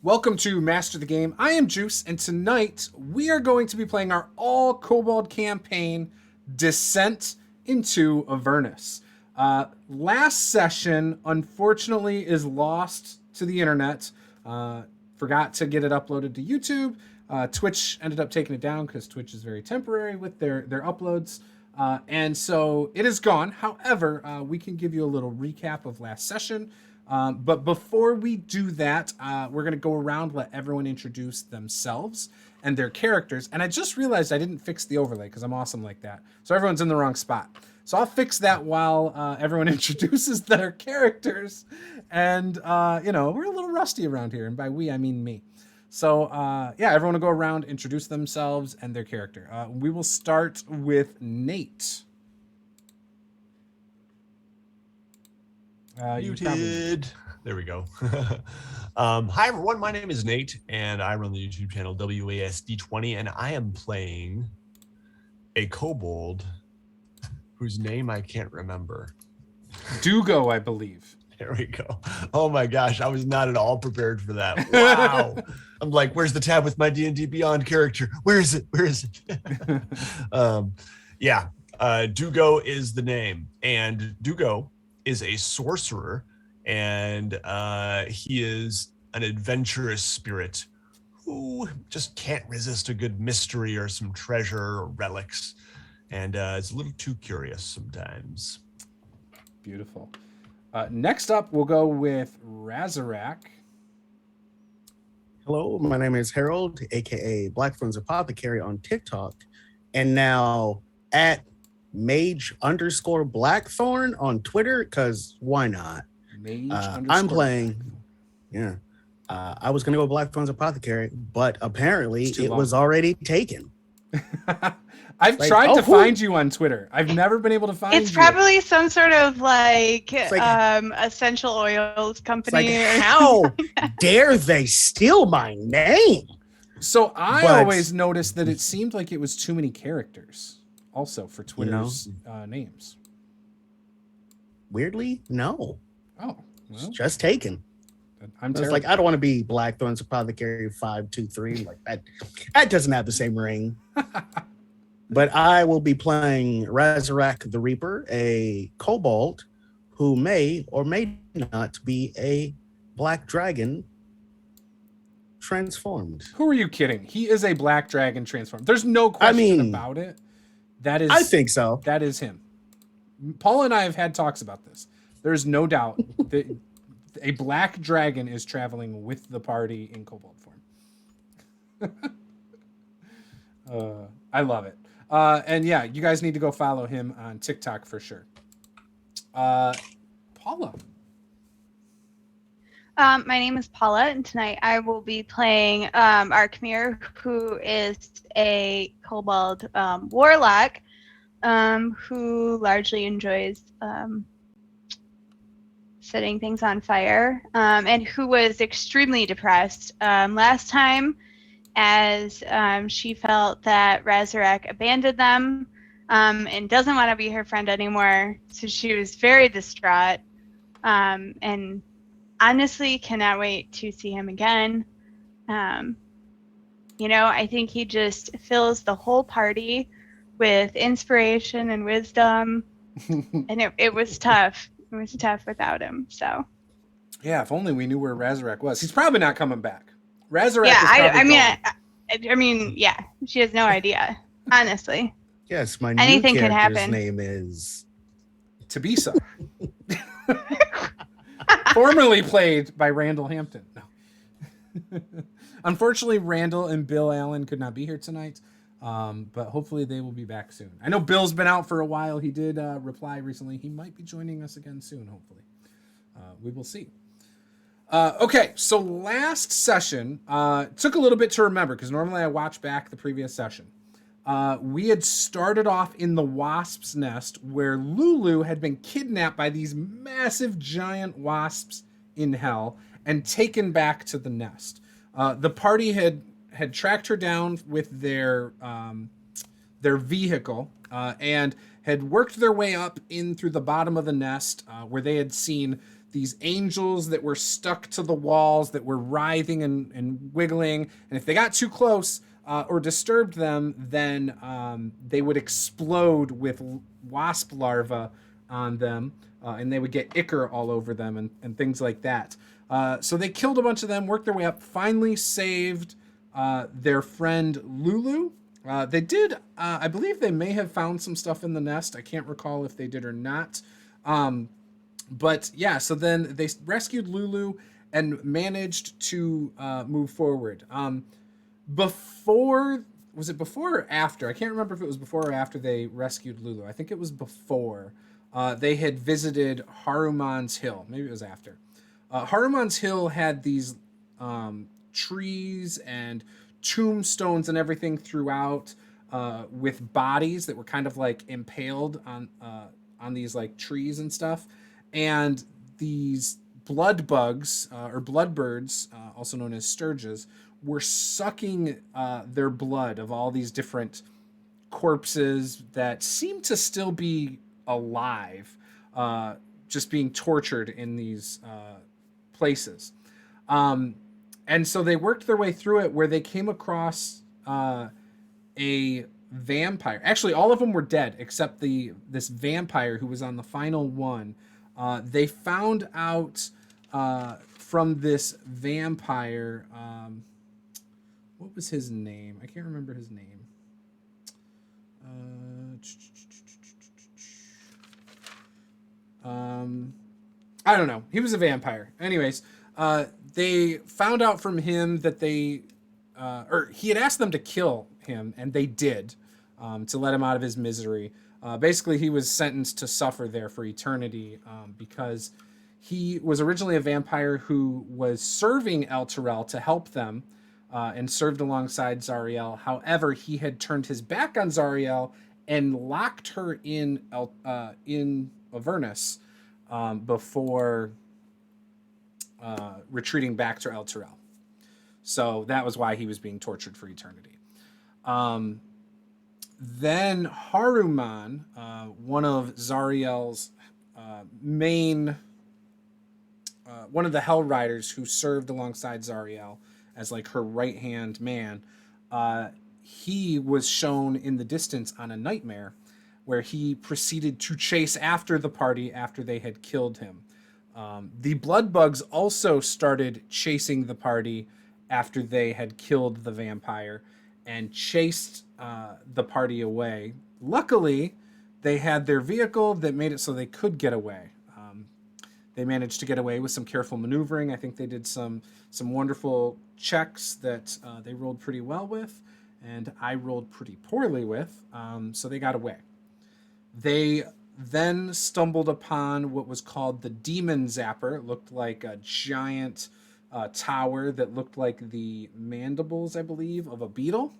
Welcome to Master the Game. I am Juice, and tonight we are going to be playing our all-Kobold campaign, Descent into Avernus. Last session, unfortunately, is lost to the internet. Forgot to get it uploaded to YouTube. Twitch ended up taking it down because Twitch is very temporary with their uploads. And so it is gone. However, we can give you a little recap of last session. But before we do that, we're going to go around, let everyone introduce themselves and their characters. And I just realized I didn't fix the overlay because I'm awesome like that. So everyone's in the wrong spot. So I'll fix that while everyone introduces their characters. And, we're a little rusty around here. And by we, I mean me. So, everyone will go around, introduce themselves and their character. We will start with Nate. Muted. There we go. Hi, everyone. My name is Nate, and I run the YouTube channel WASD20, and I am playing a kobold whose name I can't remember. Dugo, I believe. There we go. Oh, my gosh. I was not at all prepared for that. Wow. I'm like, where's the tab with my D&D Beyond character? Where is it? Where is it? Dugo is the name, and Dugo is a sorcerer, and he is an adventurous spirit who just can't resist a good mystery or some treasure or relics, and is a little too curious sometimes. Beautiful. Next up, we'll go with Razarak. Hello, my name is Harold, aka Black Friends Apothecary on TikTok, and now at Mage_Blackthorn on Twitter, because why not? I'm playing. Yeah. I was going to go Black Friends Apothecary, but apparently it was already taken. I've tried to find you on Twitter. I've never been able to find you. It's probably some sort of essential oils company. How dare they steal my name? So I always noticed that it seemed like it was too many characters. Also for Twitter's names. Weirdly, no. Oh, well, it's just taken. I'm like, I don't want to be Blackthorn's Apothecary 523. Like that doesn't have the same ring. But I will be playing Razarak the Reaper, a kobold who may or may not be a black dragon transformed. Who are you kidding? He is a black dragon transformed. There's no question about it. That is, I think so. That is him. Paul and I have had talks about this. There's no doubt that a black dragon is traveling with the party in kobold form. I love it. And yeah, you guys need to go follow him on TikTok for sure. Paula. My name is Paula, and tonight I will be playing Arkmir, who is a kobold warlock who largely enjoys setting things on fire, and who was extremely depressed last time as she felt that Razarak abandoned them and doesn't want to be her friend anymore. So she was very distraught and honestly cannot wait to see him again. I think he just fills the whole party with inspiration and wisdom. And it was tough. It was tough without him. So yeah, if only we knew where Razarak was. He's probably not coming back. Razarak. Yeah, I mean, she has no idea. Honestly. Yes, my anything new could happen. Name is Tabisa. Formerly played by Randall Hampton. No. Unfortunately, Randall and Bill Allen could not be here tonight, but hopefully they will be back soon. I know Bill's been out for a while. He did reply recently. He might be joining us again soon, hopefully. We will see. Okay, so last session took a little bit to remember because normally I watch back the previous session. We had started off in the wasp's nest where Lulu had been kidnapped by these massive giant wasps in hell and taken back to the nest. The party had tracked her down with their vehicle and had worked their way up in through the bottom of the nest where they had seen these angels that were stuck to the walls that were writhing and wiggling. And if they got too close or disturbed them, then they would explode with wasp larvae on them, and they would get ichor all over them and things like that. So they killed a bunch of them, worked their way up, finally saved their friend Lulu. They did, I believe they may have found some stuff in the nest. I can't recall if they did or not. But yeah, so then they rescued Lulu and managed to move forward. Was it before or after? I can't remember if it was before or after they rescued Lulu. I think it was before. They had visited Haruman's Hill. Maybe it was after. Haruman's Hill had these trees and tombstones and everything throughout, with bodies that were kind of like impaled on these like trees and stuff. And these blood bugs or blood birds, also known as sturges, were sucking their blood of all these different corpses that seemed to still be alive, just being tortured in these places. And so they worked their way through it, where they came across a vampire. Actually, all of them were dead except this vampire who was on the final one. They found out from this vampire. What was his name? I can't remember his name. I don't know. He was a vampire. Anyways, they found out from him that he had asked them to kill him, and they did, to let him out of his misery. Basically, he was sentenced to suffer there for eternity, because he was originally a vampire who was serving El Terrell to help them, and served alongside Zariel. However, he had turned his back on Zariel and locked her in Avernus before retreating back to El Terrell. So that was why he was being tortured for eternity. Then Haruman, one of Zariel's main, one of the Hell Riders who served alongside Zariel as like her right-hand man, he was shown in the distance on a nightmare where he proceeded to chase after the party after they had killed him. The blood bugs also started chasing the party after they had killed the vampire and chased the party away. Luckily, they had their vehicle that made it so they could get away. They managed to get away with some careful maneuvering. I think they did some wonderful checks that they rolled pretty well with, and I rolled pretty poorly with, so they got away. They then stumbled upon what was called the Demon Zapper. It looked like a giant tower that looked like the mandibles, I believe, of a beetle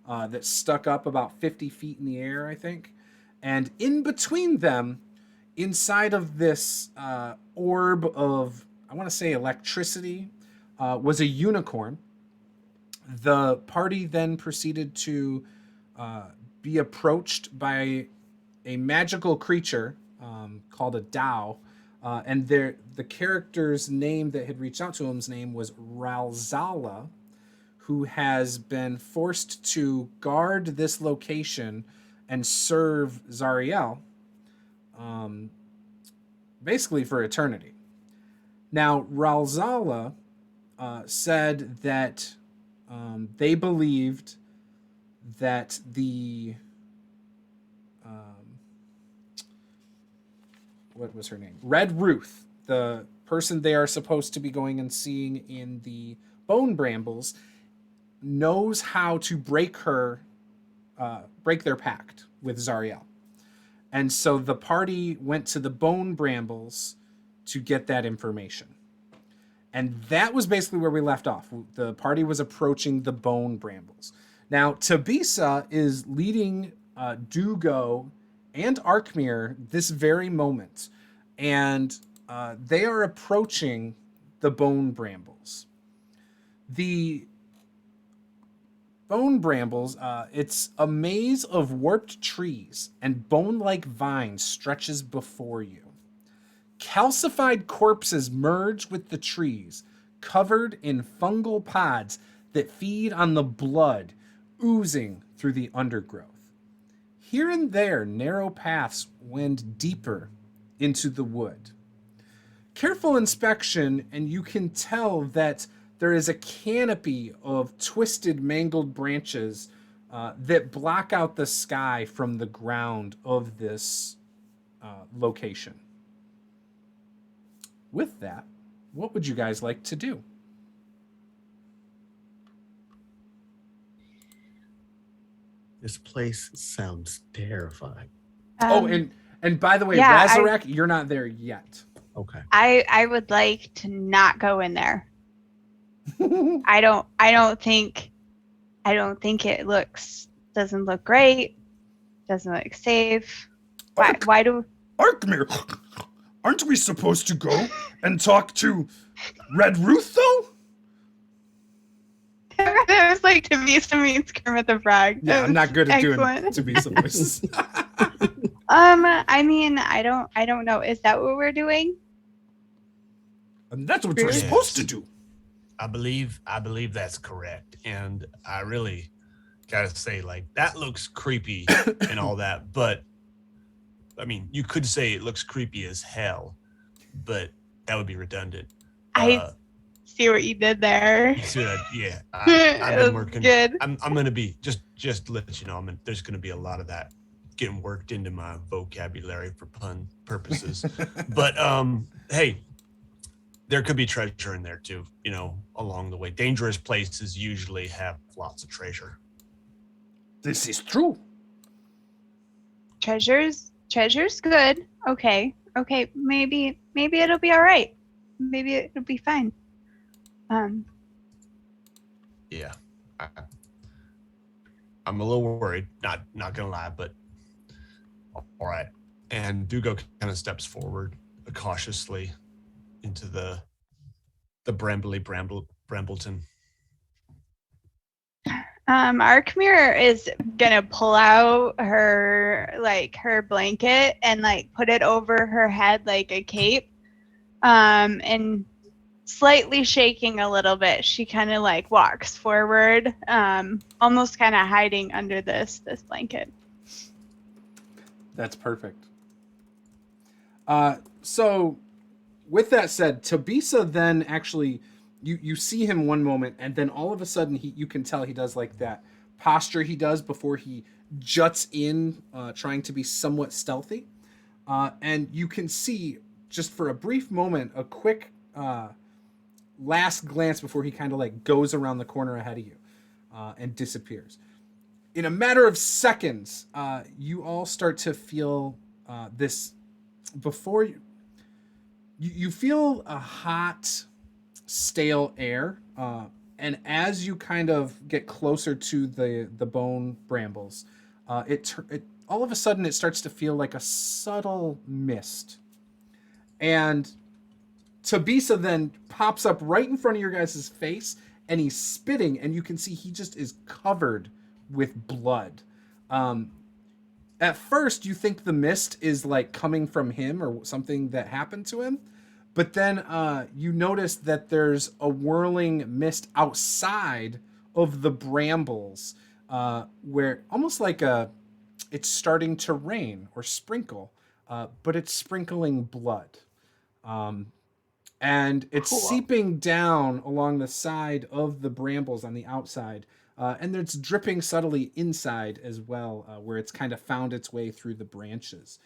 that stuck up about 50 feet in the air, I think. And in between them, inside of this orb of, I want to say, electricity, was a unicorn. The party then proceeded to be approached by a magical creature called a Dao, and the character's name that had reached out to him's name was Ralzala, who has been forced to guard this location and serve Zariel, basically for eternity. Now, Ralzala said that they believed that the what was her name? Red Ruth, the person they are supposed to be going and seeing in the Bone Brambles, knows how to break their pact with Zariel. And so the party went to the Bone Brambles to get that information. And that was basically where we left off. The party was approaching the Bone Brambles. Now, Tabisa is leading Dugo and Arkmir this very moment. And they are approaching the Bone Brambles. The Bone Brambles, it's a maze of warped trees and bone-like vines stretches before you. calcified corpses merge with the trees, covered in fungal pods that feed on the blood oozing through the undergrowth. Here and there, narrow paths wend deeper into the wood. Careful inspection, and you can tell that there is a canopy of twisted, mangled branches that block out the sky from the ground of this location. With that, what would you guys like to do? This place sounds terrifying. And by the way, yeah, Razorek, you're not there yet. Okay. I would like to not go in there. I don't think it doesn't look great. Doesn't look safe. Why do Arkmir, aren't we supposed to go and talk to Red Ruth though? That was like Tavisa meets Kermit the Frog. Yeah, I'm not good at Excellent. doing Tavisa voices. I mean, I don't know. Is that what we're doing? And that's what we're Yes. supposed to do. I believe that's correct. And I really gotta say, like, that looks creepy and all that, but I mean, you could say it looks creepy as hell, but that would be redundant. I see what you did there. You see what It I've was been working. good. I'm gonna be just to let you know. There's gonna be a lot of that getting worked into my vocabulary for pun purposes. But hey, there could be treasure in there too. You know, along the way, dangerous places usually have lots of treasure. This is true. Treasure's good. Okay. Maybe it'll be all right. Maybe it'll be fine. Yeah, I'm a little worried. Not gonna lie, but all right. And Dugo kind of steps forward cautiously into the Brambleton. Arkmir is gonna pull out her blanket and like put it over her head like a cape. And slightly shaking a little bit, she kind of like walks forward, almost kind of hiding under this blanket. That's perfect. So with that said, Thabisa then actually, you see him one moment, and then all of a sudden you can tell he does like that posture he does before he juts in, trying to be somewhat stealthy. And you can see just for a brief moment, a quick last glance before he kind of like goes around the corner ahead of you and disappears. In a matter of seconds, you all start to feel this before you feel a hot, stale air. And as you kind of get closer to the Bone Brambles, it all of a sudden it starts to feel like a subtle mist. And Thabisa then pops up right in front of your guys' face, and he's spitting, and you can see he just is covered with blood. At first, you think the mist is like coming from him or something that happened to him, but then you notice that there's a whirling mist outside of the brambles, where almost like it's starting to rain or sprinkle, but it's sprinkling blood. And it's seeping down along the side of the brambles on the outside. And it's dripping subtly inside as well, where it's kind of found its way through the branches.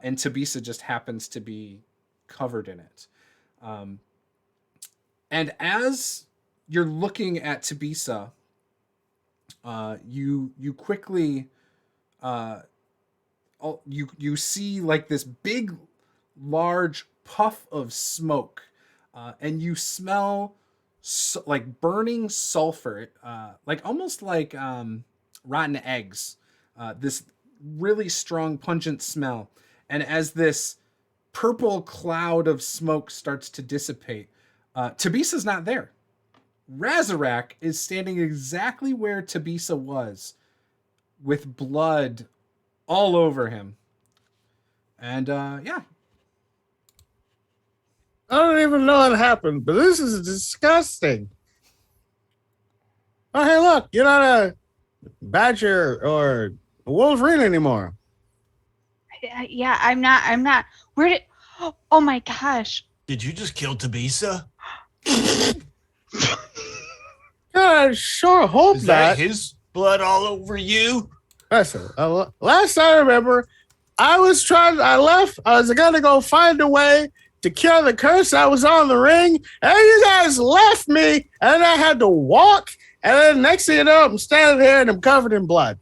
And Thabisa just happens to be covered in it. And as you're looking at Thabisa, you quickly you see like this big, large puff of smoke, and you smell like burning sulfur, like almost like rotten eggs. This really strong, pungent smell. And as this purple cloud of smoke starts to dissipate, Thabisa's not there. Razorek is standing exactly where Thabisa was, with blood all over him. And yeah. I don't even know what happened, but this is disgusting. Oh, hey, look, you're not a badger or a wolverine anymore. Yeah, I'm not. Where did? Oh my gosh. Did you just kill Tabisa? I sure hope Is that not. his blood all over you? Listen, last I remember, I was going to go find a way to cure the curse that was on the ring, and you guys left me, and then I had to walk, and then next thing you know, I'm standing here and I'm covered in blood.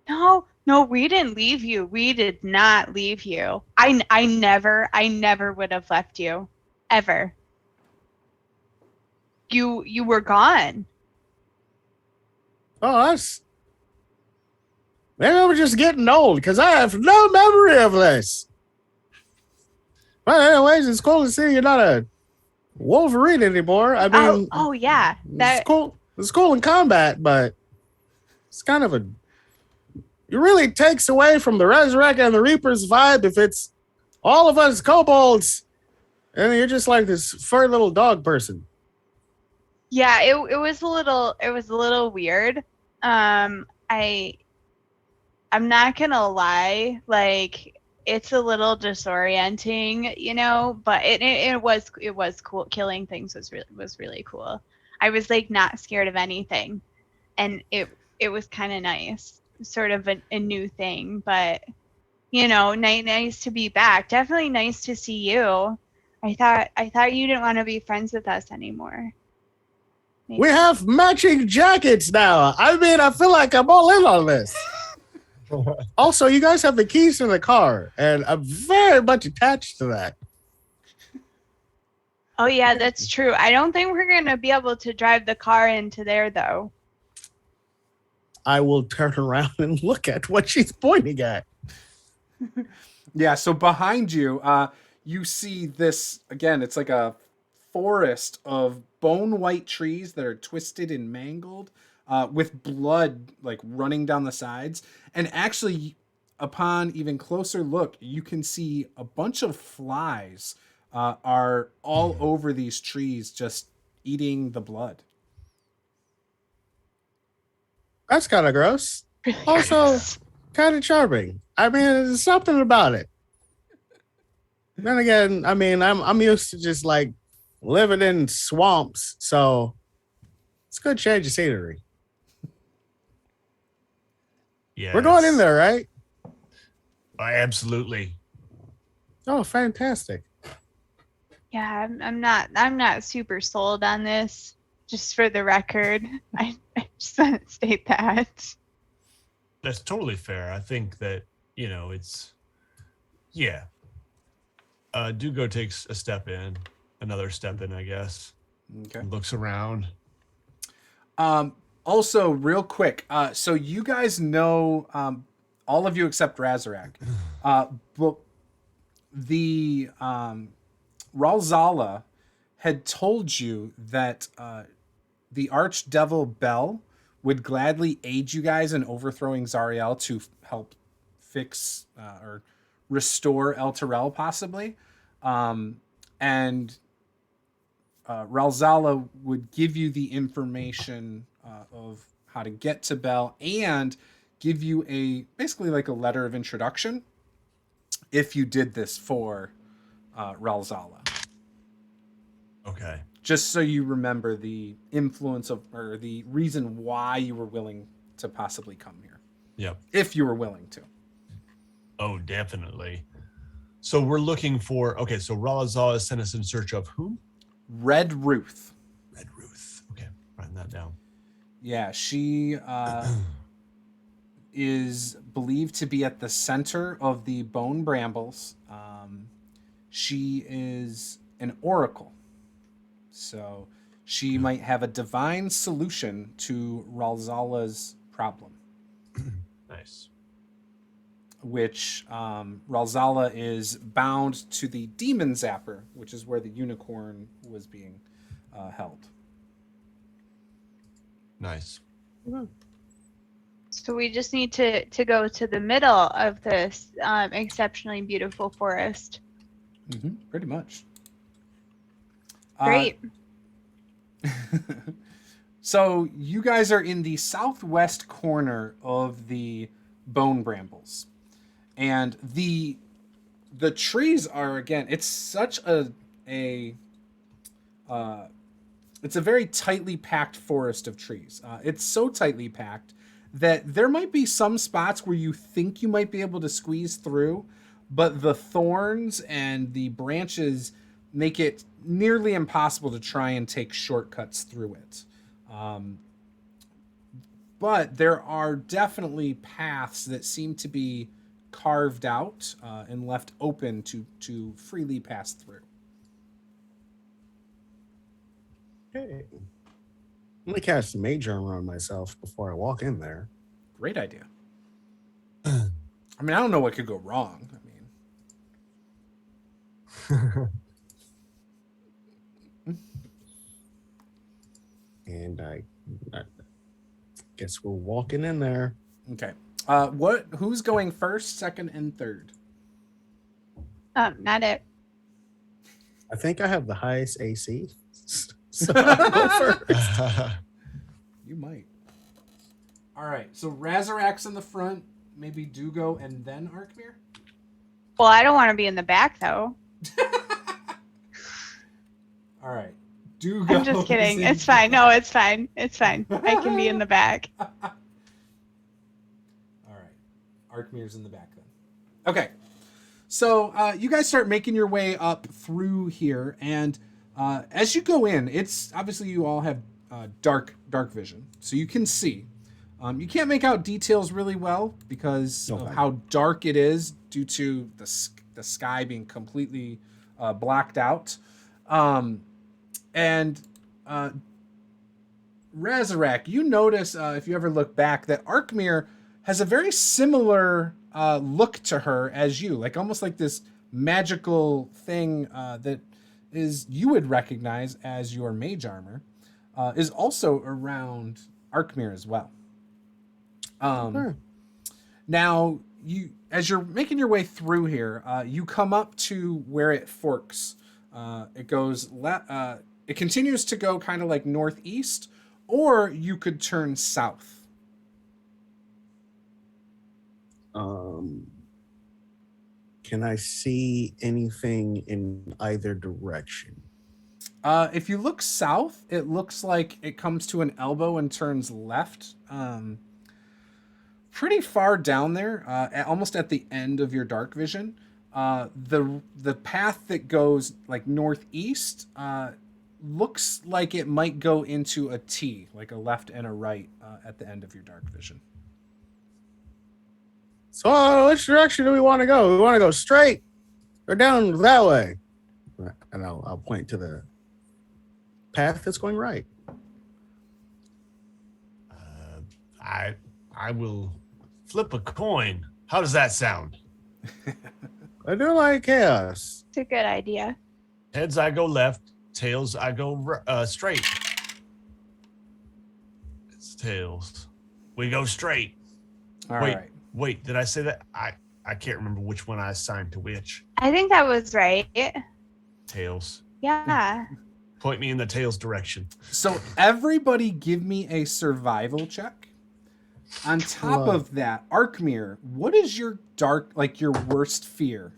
No, we didn't leave you. We did not leave you. I never would have left you, ever. You were gone. Oh, maybe I'm just getting old because I have no memory of this. But anyways, it's cool to see you're not a Wolverine anymore. I mean, oh yeah, it's cool. It's cool in combat, but it's kind of it really takes away from the Resurrect and the Reaper's vibe if it's all of us kobolds and you're just like this furry little dog person. Yeah, it was a little weird. I'm not gonna lie, like it's a little disorienting, you know, but it was cool. Killing things was really cool. I was like not scared of anything, and it was kind of nice, sort of a new thing, but you know, nice to be back. Definitely nice to see you. I thought you didn't want to be friends with us anymore. Maybe. We have matching jackets now. I mean, I feel like I'm all in on this. Also, you guys have the keys to the car, and I'm very much attached to that. Oh yeah, that's true. I don't think we're gonna be able to drive the car into there though. I will turn around and look at what she's pointing at. Yeah, so behind you, you see this, again, it's like a forest of bone white trees that are twisted and mangled, with blood like running down the sides. And actually, upon even closer look, you can see a bunch of flies are all over these trees, just eating the blood. That's kind of gross. Also, kind of charming. I mean, there's something about it. Then again, I mean, I'm used to just like living in swamps, so it's a good change of scenery. Yeah, We're going in there, right? Absolutely. Oh, fantastic. Yeah, I'm not super sold on this. Just for the record, I just want to state that. That's totally fair. I think that, you know, it's, yeah. Dugo takes another step in, I guess. Okay. Looks around. Also, real quick, so you guys know, all of you except Razarak, but the Ralzala had told you that the Archdevil Bell would gladly aid you guys in overthrowing Zariel to help fix or restore El Terrell, possibly. And Ralzala would give you the information of how to get to Bell and give you basically like a letter of introduction if you did this for Ralzala. Okay. Just so you remember the influence of, or the reason why you were willing to possibly come here. Yep. If you were willing to. Oh, definitely. So we're looking for, okay, so Ralazala sent us in search of whom? Red Ruth. Red Ruth. Okay, writing that down. Yeah, she is believed to be at the center of the Bone Brambles. She is an oracle. So she might have a divine solution to Ralzala's problem. Nice. Which Ralzala is bound to the demon Zapper, which is where the unicorn was being held. Nice. So we just need to go to the middle of this exceptionally beautiful forest. Pretty much. Great. So you guys are in the southwest corner of the Bone Brambles, and the trees are, again, it's such it's a very tightly packed forest of trees. It's so tightly packed that there might be some spots where you think you might be able to squeeze through, but the thorns and the branches make it nearly impossible to try and take shortcuts through it. But there are definitely paths that seem to be carved out and left open to freely pass through. Okay. I'm gonna cast some mage armor on myself before I walk in there. Great idea. I mean, I don't know what could go wrong. I mean, And I guess we're walking in there. okay. Who's going first, second, and third? Not it. I think I have the highest AC. So I'll go first. You might. All right. So Razarak's in the front, maybe Dugo, and then Arkmir? Well, I don't want to be in the back though. All right. Dugo. I'm just kidding. It's fine. No, it's fine. It's fine. I can be in the back. All right. Arkmir's in the back then. Okay. So you guys start making your way up through here, and as you go in, it's obviously you all have dark vision, so you can see. You can't make out details really well because of how dark it is due to the sky being completely blacked out. And Razarak, you notice if you ever look back that Arkmir has a very similar look to her as you, like almost like this magical thing that is you would recognize as your mage armor is also around Arkmir as well. Now, as you're making your way through here, you come up to where it forks. It goes it continues to go kind of like northeast, or you could turn south. Can I see anything in either direction? If you look south, it looks like it comes to an elbow and turns left. Pretty far down there, almost at the end of your dark vision. The path that goes like northeast looks like it might go into a T, like a left and a right at the end of your dark vision. So which direction do we want to go? We want to go straight or down that way? And I'll point to the path that's going right. I will flip a coin. How does that sound? I do like chaos. It's a good idea. Heads, I go left. Tails, I go straight. It's tails. We go straight. All right. Wait, did I say that? I can't remember which one I assigned to which. I think that was right. Tails. Yeah. Point me in the tails direction. So everybody give me a survival check. On top of that, Arkmir, what is your your worst fear?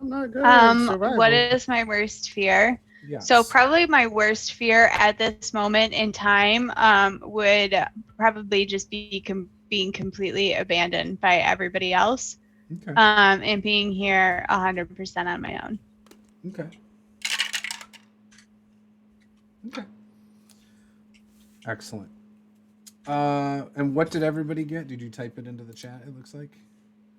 I'm not good at survival. What is my worst fear? Yes. So probably my worst fear at this moment in time would probably just be being completely abandoned by everybody else. Okay. And being here 100% on my own. Okay. Excellent. And what did everybody get? Did you type it into the chat, it looks like?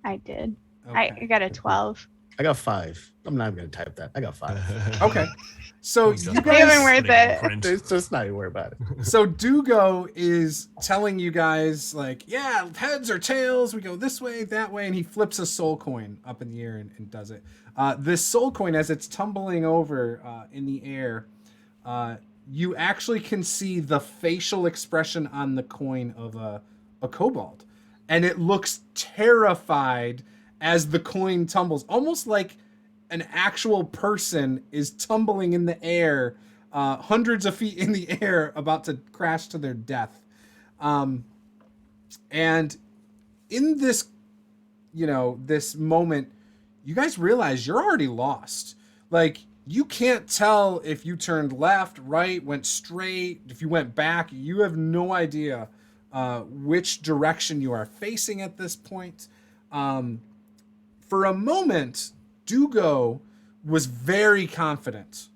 I did. Okay. I got a 12. I got 5. I'm not even going to type that. I got 5. Okay. So It's you not guys... even worth it. It's just not even worry about it. So Dugo is telling you guys, like, yeah, heads or tails, we go this way, that way, and he flips a soul coin up in the air and does it. This soul coin, as it's tumbling over in the air, you actually can see the facial expression on the coin of a kobold. And it looks terrified as the coin tumbles, almost like an actual person is tumbling in the air, hundreds of feet in the air, about to crash to their death. And in this, this moment, you guys realize you're already lost. Like, you can't tell if you turned left, right, went straight, if you went back. You have no idea which direction you are facing at this point. For a moment, Dugo was very confident.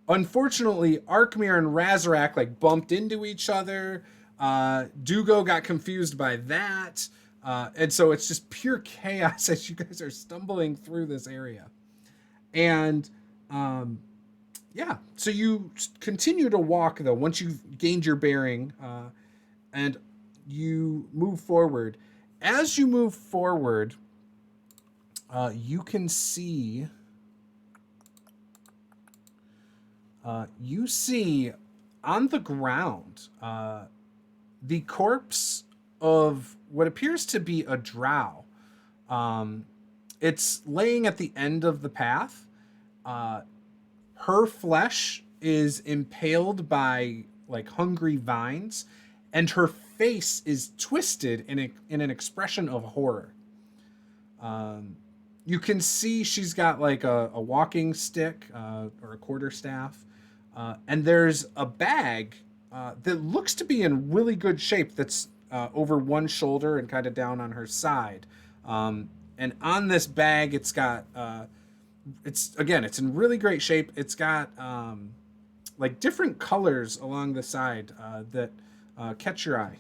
Unfortunately, Arkmir and Razarak bumped into each other. Dugo got confused by that. And so it's just pure chaos as you guys are stumbling through this area. And so you continue to walk, though, once you've gained your bearing, and you move forward. As you move forward, you can see... you see on the ground the corpse of what appears to be a drow. It's laying at the end of the path. Her flesh is impaled by hungry vines, and her face is twisted in an expression of horror. You can see she's got a walking stick or a quarterstaff, and there's a bag that looks to be in really good shape that's over one shoulder and kind of down on her side. And on this bag, it's got it's in really great shape. It's got different colors along the side that catch your eye.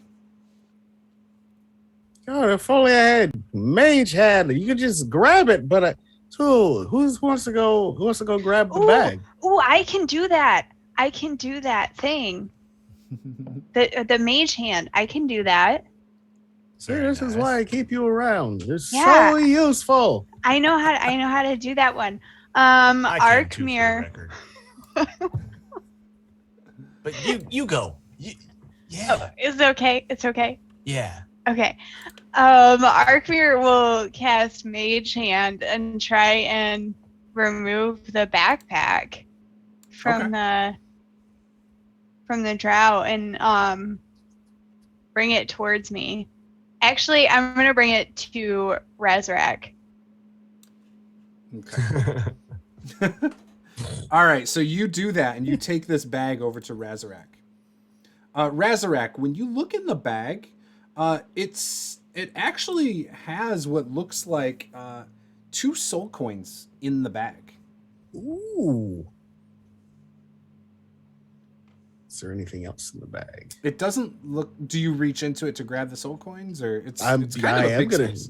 God, if only I had mage hand. You could just grab it, but who wants to go grab the bag? Oh, I can do that. I can do that thing. the mage hand. I can do that. See, this is why I keep you around. It's Yeah. so useful. I know how to do that one. I can too, for the Arkmir. record. But you go. Yeah. It's okay. It's okay. Yeah. Okay. Arkmir will cast Mage Hand and try and remove the backpack from the drow and bring it towards me. Actually, I'm gonna bring it to Razarak. Okay. All right, so you do that and you take this bag over to Razarak. Razarak, when you look in the bag, it actually has what looks like 2 soul coins in the bag. Ooh. Is there anything else in the bag? It doesn't look. Do you reach into it to grab the soul coins, or it's I kind of a big space?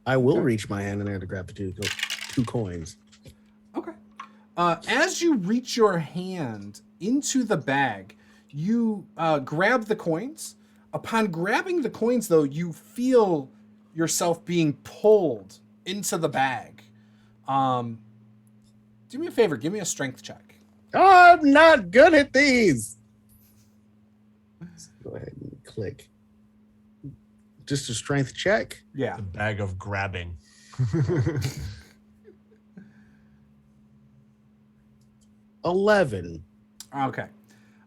I will reach my hand in there to grab the two coins. Okay. As you reach your hand into the bag, you grab the coins. Upon grabbing the coins, though, you feel yourself being pulled into the bag. Do me a favor. Give me a strength check. I'm not good at these. Let's go ahead and click. Just a strength check. Yeah. The bag of grabbing. 11. Okay.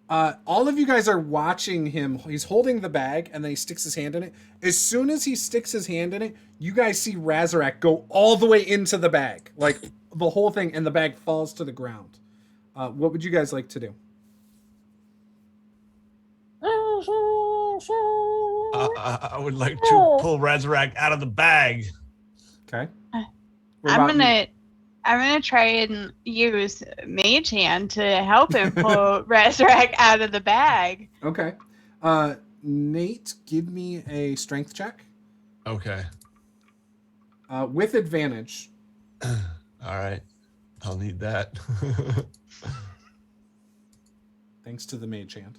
All of you guys are watching him. He's holding the bag, and then he sticks his hand in it. As soon as he sticks his hand in it, you guys see Razarak go all the way into the bag. The whole thing, and the bag falls to the ground. What would you guys like to do? I would like to pull Razarak out of the bag. Okay. I'm gonna try and use Mage Hand to help him pull Razarak out of the bag. Okay. Nate, give me a strength check. Okay. With advantage. All right. I'll need that. Thanks to the Mage Hand.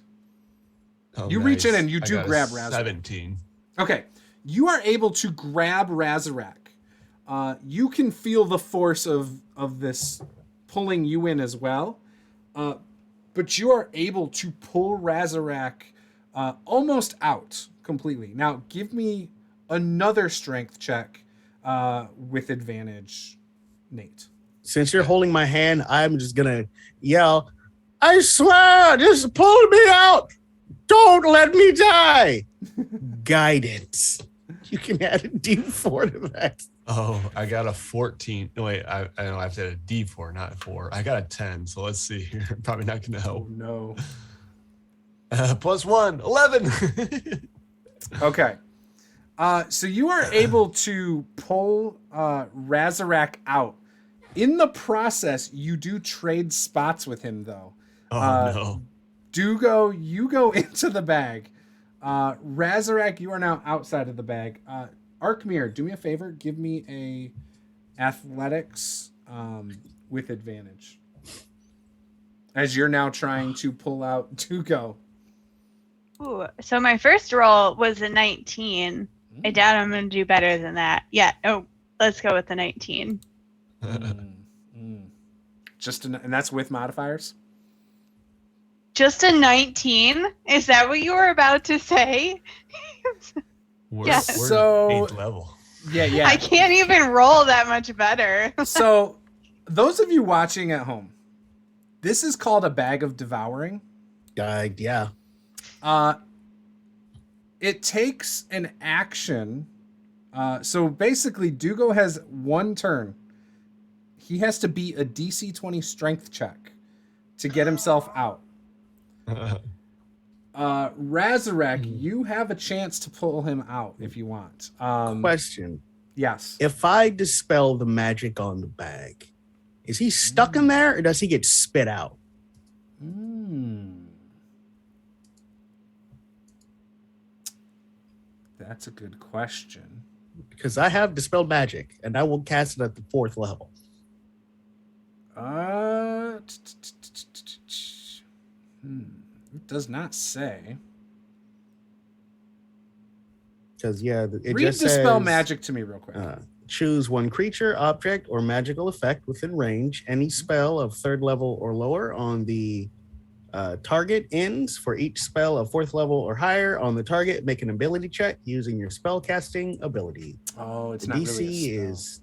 Oh, You nice. reach in and you I do got a grab Razarak. 17. Okay. You are able to grab Razarak. You can feel the force of this pulling you in as well. But you are able to pull Razarak almost out completely. Now, give me another strength check with advantage, Nate. Since you're holding my hand, I'm just gonna yell, I swear, just pull me out. Don't let me die. Guidance. You can add a D4 to that. Oh, I got a 14. No, wait, I know I have to add a D4, not 4. I got a 10, so let's see here. Probably not going to help. Oh, no. Plus 1, 11. Okay. So you are able to pull Razarak out. In the process, you do trade spots with him, though. Oh, no. Dugo, you go into the bag. Razarak, you are now outside of the bag. Arkmir, do me a favor. Give me a athletics with advantage. As you're now trying to pull out Dugo. Ooh, so my first roll was a 19. I doubt I'm going to do better than that. Yeah. Oh, let's go with the 19. And that's with modifiers? Just a 19? Is that what you were about to say? We're, Yeah. we're So- 8th level. Yeah. I can't even roll that much better. So, those of you watching at home, this is called a bag of devouring. Yeah. It takes an action. So basically, Dugo has one turn. He has to beat a DC 20 strength check to get himself out. Razarak, you have a chance to pull him out if you want. Question. Yes. If I dispel the magic on the bag, is he stuck in there or does he get spit out? That's a good question. Because I have dispelled magic and I will cast it at the 4th level. It does not say. Because, it Read just Dispel says, Magic to me real quick. Choose one creature, object, or magical effect within range. Any spell of 3rd level or lower on the target ends. For each spell of 4th level or higher on the target, make an ability check using your spell casting ability. Oh, it's The not DC really a spell. is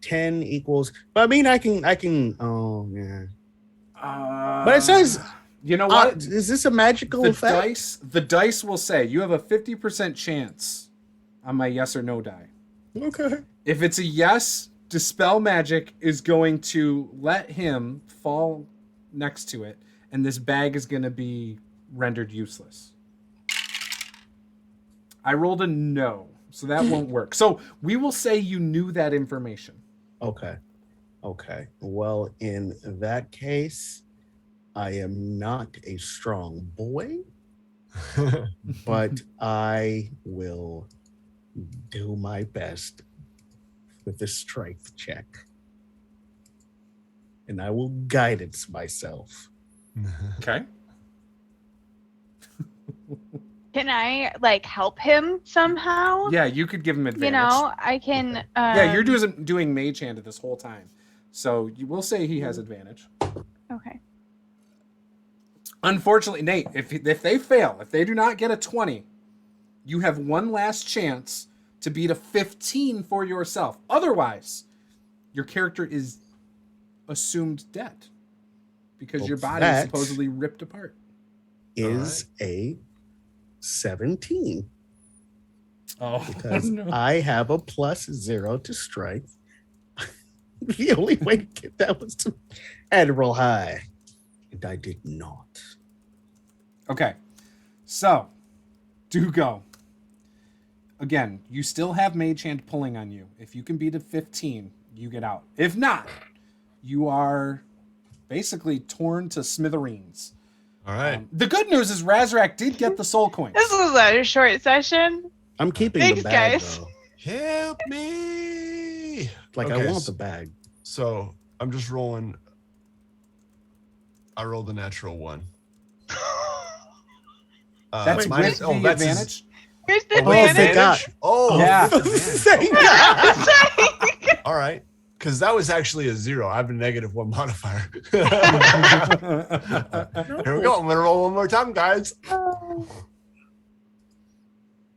10 equals. But I mean, I can. Oh yeah. But it says. You know what? Is this a magical the effect? The dice will say you have a 50% chance on my yes or no die. Okay. If it's a yes, Dispel Magic is going to let him fall next to it, and this bag is going to be rendered useless. I rolled a no, so that won't work. So we will say you knew that information. Okay. Well, in that case, I am not a strong boy, but I will do my best with the strength check. And I will guidance myself. Okay. Can I help him somehow? Yeah, you could give him advantage. You know, I can. Yeah, you're doing Mage Hand this whole time, so you will say he has advantage. Okay. Unfortunately, Nate, if they fail, if they do not get a 20, you have one last chance to beat a 15 for yourself. Otherwise, your character is assumed dead because your body is supposedly ripped apart. Is a 17. Oh, Because no. I have a +0 to strength. The only way to get that was to add a roll high. And I did not. Okay, so do go. Again, you still have Mage Hand pulling on you. If you can beat a 15, you get out. If not, you are basically torn to smithereens. All right. The good news is Razarak did get the soul coins. This was a short session. I'm keeping Thanks, the bag, guys. though. Help me. Like, Okay, I want the bag. So I'm just rolling. I rolled a natural 1. That's minus- with the that's his- advantage. Where's the Oh, advantage? thank God. Oh, Yeah. with advantage. Thank God. All right. Because that was actually a 0. I have a -1 modifier. Here we go. I'm going to roll one more time, guys.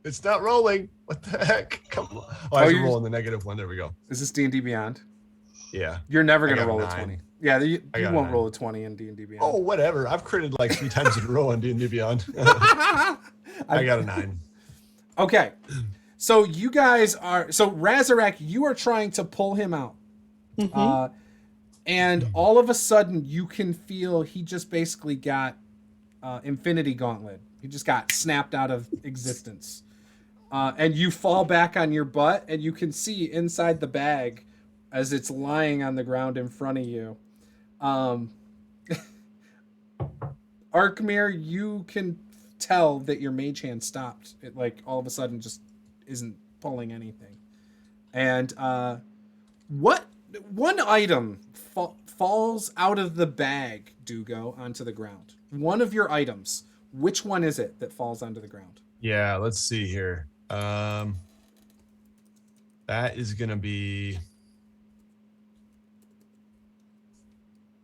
It's not rolling. What the heck? Come on. Oh, I have to you're- roll on the -1. There we go. Is this D&D Beyond? Yeah. You're never I gonna got a roll a 9. 20. Yeah, you I got a won't 9. roll a 20 in D&D Beyond. Oh, whatever. I've critted like 3 times in a row on D&D Beyond. I got a 9. Okay. So you guys are Razarak, you are trying to pull him out. Mhm. And all of a sudden you can feel he just basically got Infinity Gauntlet. He just got snapped out of existence. And you fall back on your butt and you can see inside the bag as it's lying on the ground in front of you. Arkmir, you can tell that your mage hand stopped. It like all of a sudden just isn't pulling anything. And what one item falls out of the bag, Dugo, onto the ground? One of your items. Which one is it that falls onto the ground? Yeah, let's see here. That is going to be...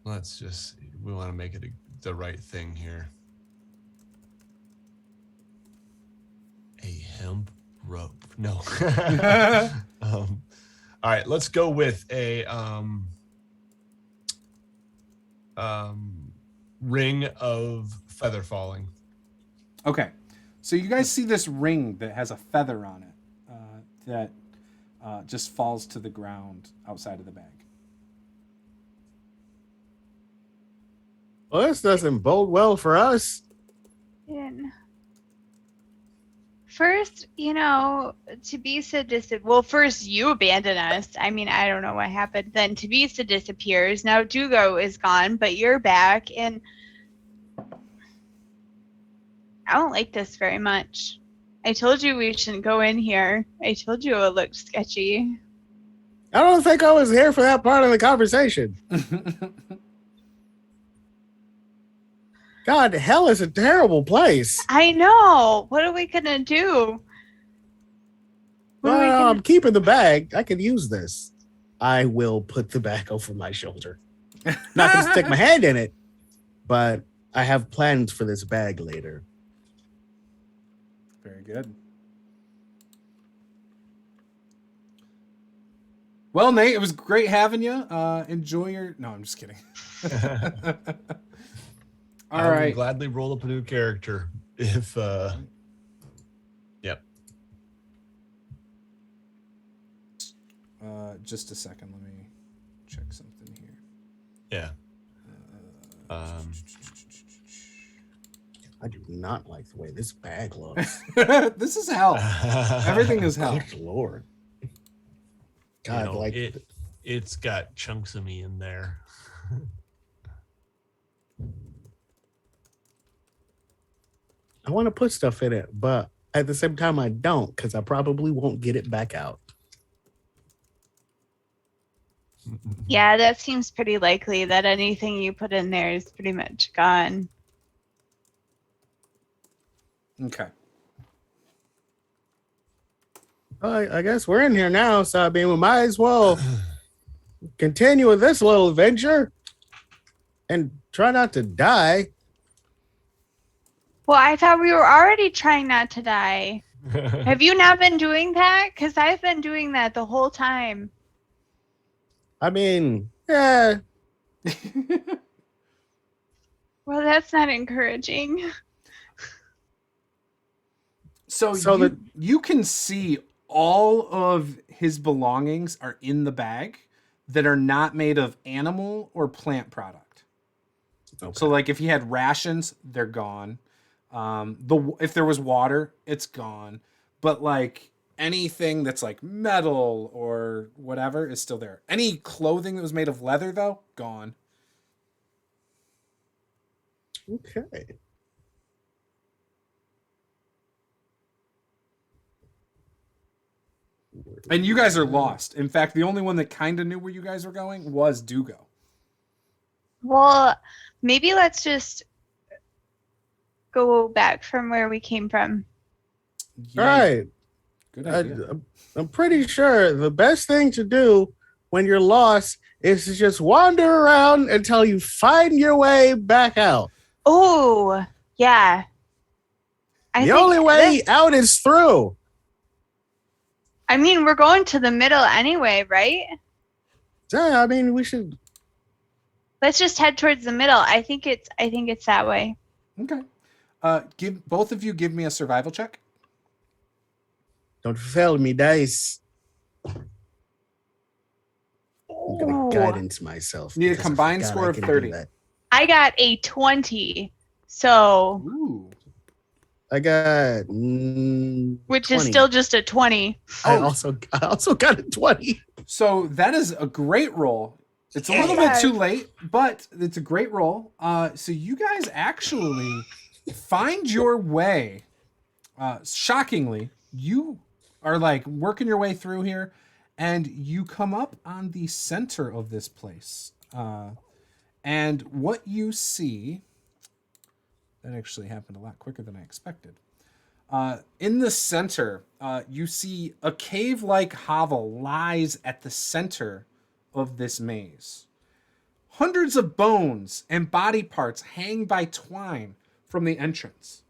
we want to make it the right thing here. A hemp rope. No. All right, let's go with a ring of feather falling. Okay. So you guys see this ring that has a feather on it that just falls to the ground outside of the bag. Well, this doesn't bode well for us. First, Tabisa well, first you abandon us. I mean, I don't know what happened. Then Tabisa disappears. Now Dugo is gone, but you're back, and I don't like this very much. I told you we shouldn't go in here. I told you it looked sketchy. I don't think I was here for that part of the conversation. God, hell is a terrible place. I know. What are we gonna do? Well, I'm keeping the bag. I could use this. I will put the bag over my shoulder. Not going to stick my hand in it, but I have plans for this bag later. Very good. Well, Nate, it was great having you. Enjoy your... No, I'm just kidding. All right. I would gladly roll up a new character if... Yep. Just a second. Let me check something here. Yeah. I do not like the way this bag looks. This is hell. Everything is hell. Good Lord. God, it's got chunks of me in there. I want to put stuff in it, but at the same time, I don't, because I probably won't get it back out. Yeah, that seems pretty likely that anything you put in there is pretty much gone. Okay. Well, I guess we're in here now, so I mean, we might as well continue with this little adventure and try not to die. Well, I thought we were already trying not to die. Have you not been doing that? Because I've been doing that the whole time. I mean, yeah. Well, that's not encouraging. So you can see all of his belongings are in the bag that are not made of animal or plant product. Okay. So like if he had rations, they're gone. If there was water, it's gone. But like anything that's like metal or whatever is still there. Any clothing that was made of leather, though, gone. Okay. And you guys are lost. In fact, the only one that kind of knew where you guys were going was Dugo. Well, maybe let's just go back from where we came from. Yeah. All right. Good idea. I'm pretty sure the best thing to do when you're lost is to just wander around until you find your way back out. Oh, yeah. The only way out is through. I mean, we're going to the middle anyway, right? Yeah, I mean, we should. Let's just head towards the middle. I think it's that way. Okay. Both of you give me a survival check. Don't fail me, dice. I'm gonna guidance myself. Need a because I combined forgot score I of can do 30. that. I got a 20. So, Ooh. I got which 20. is still just a 20. I also got a 20. So that is a great roll. It's a little bit too late, but it's a great roll. So you guys actually find your way. Shockingly, you are like working your way through here, and you come up on the center of this place. And what you see, that actually happened a lot quicker than I expected. In the center, you see a cave-like hovel lies at the center of this maze. Hundreds of bones and body parts hang by twine from the entrance,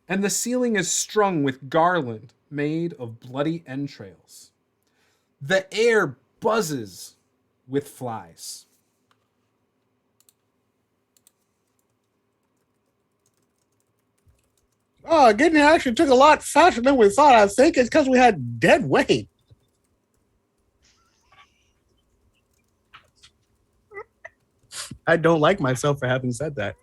and the ceiling is strung with garland made of bloody entrails. The air buzzes with flies. Oh, getting here actually took a lot faster than we thought. I think it's because we had dead weight. I don't like myself for having said that.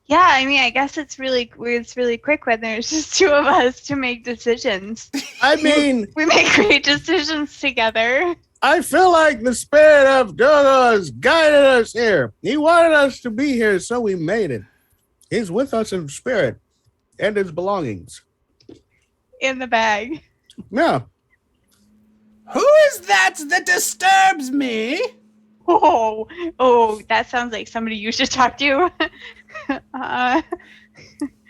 Yeah, I mean, I guess it's really quick when there's just two of us to make decisions. I mean, We make great decisions together. I feel like the spirit of Douglas guided us here. He wanted us to be here, so we made it. He's with us in spirit and his belongings. In the bag. Yeah. Who is that disturbs me? Oh, that sounds like somebody you should talk to. I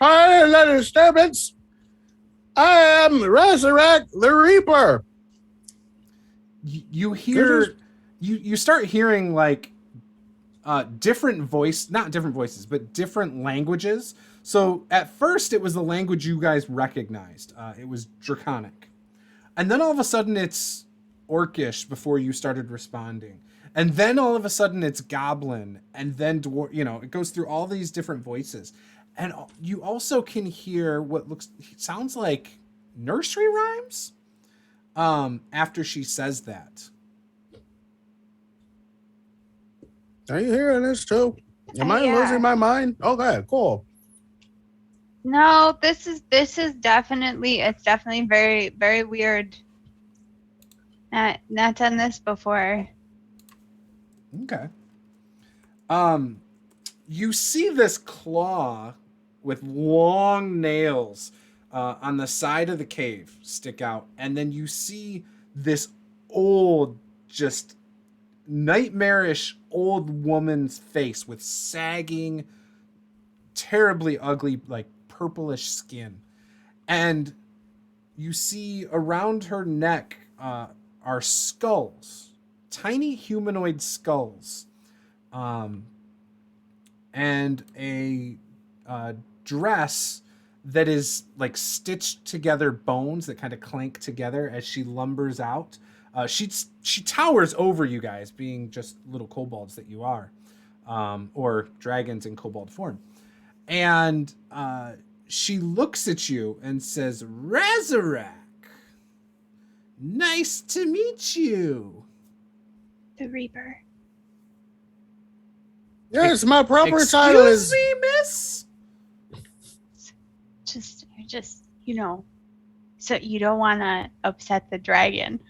didn't let a disturbance. I am Resurrect the Reaper. You hear, you start hearing like not different voices, but different languages. So at first it was the language you guys recognized. It was Draconic. And then all of a sudden it's Orcish before you started responding. And then all of a sudden it's Goblin. And then, it goes through all these different voices. And you also can hear what sounds like nursery rhymes after she says that. Are you hearing this too? Am I Yeah. losing my mind? Okay, cool. No, this is definitely very, very weird. Not done this before. Okay. You see this claw with long nails on the side of the cave stick out, and then you see this old, just nightmarish old woman's face with sagging, terribly ugly, like purplish skin, and you see around her neck are skulls, tiny humanoid skulls, and a dress that is like stitched together bones that kind of clank together as she lumbers out. She towers over you guys, being just little kobolds that you are, or dragons in kobold form. And she looks at you and says, "Resurrect, nice to meet you." The Reaper. Yes, my proper title is. Excuse me, miss? Just so you don't want to upset the dragon.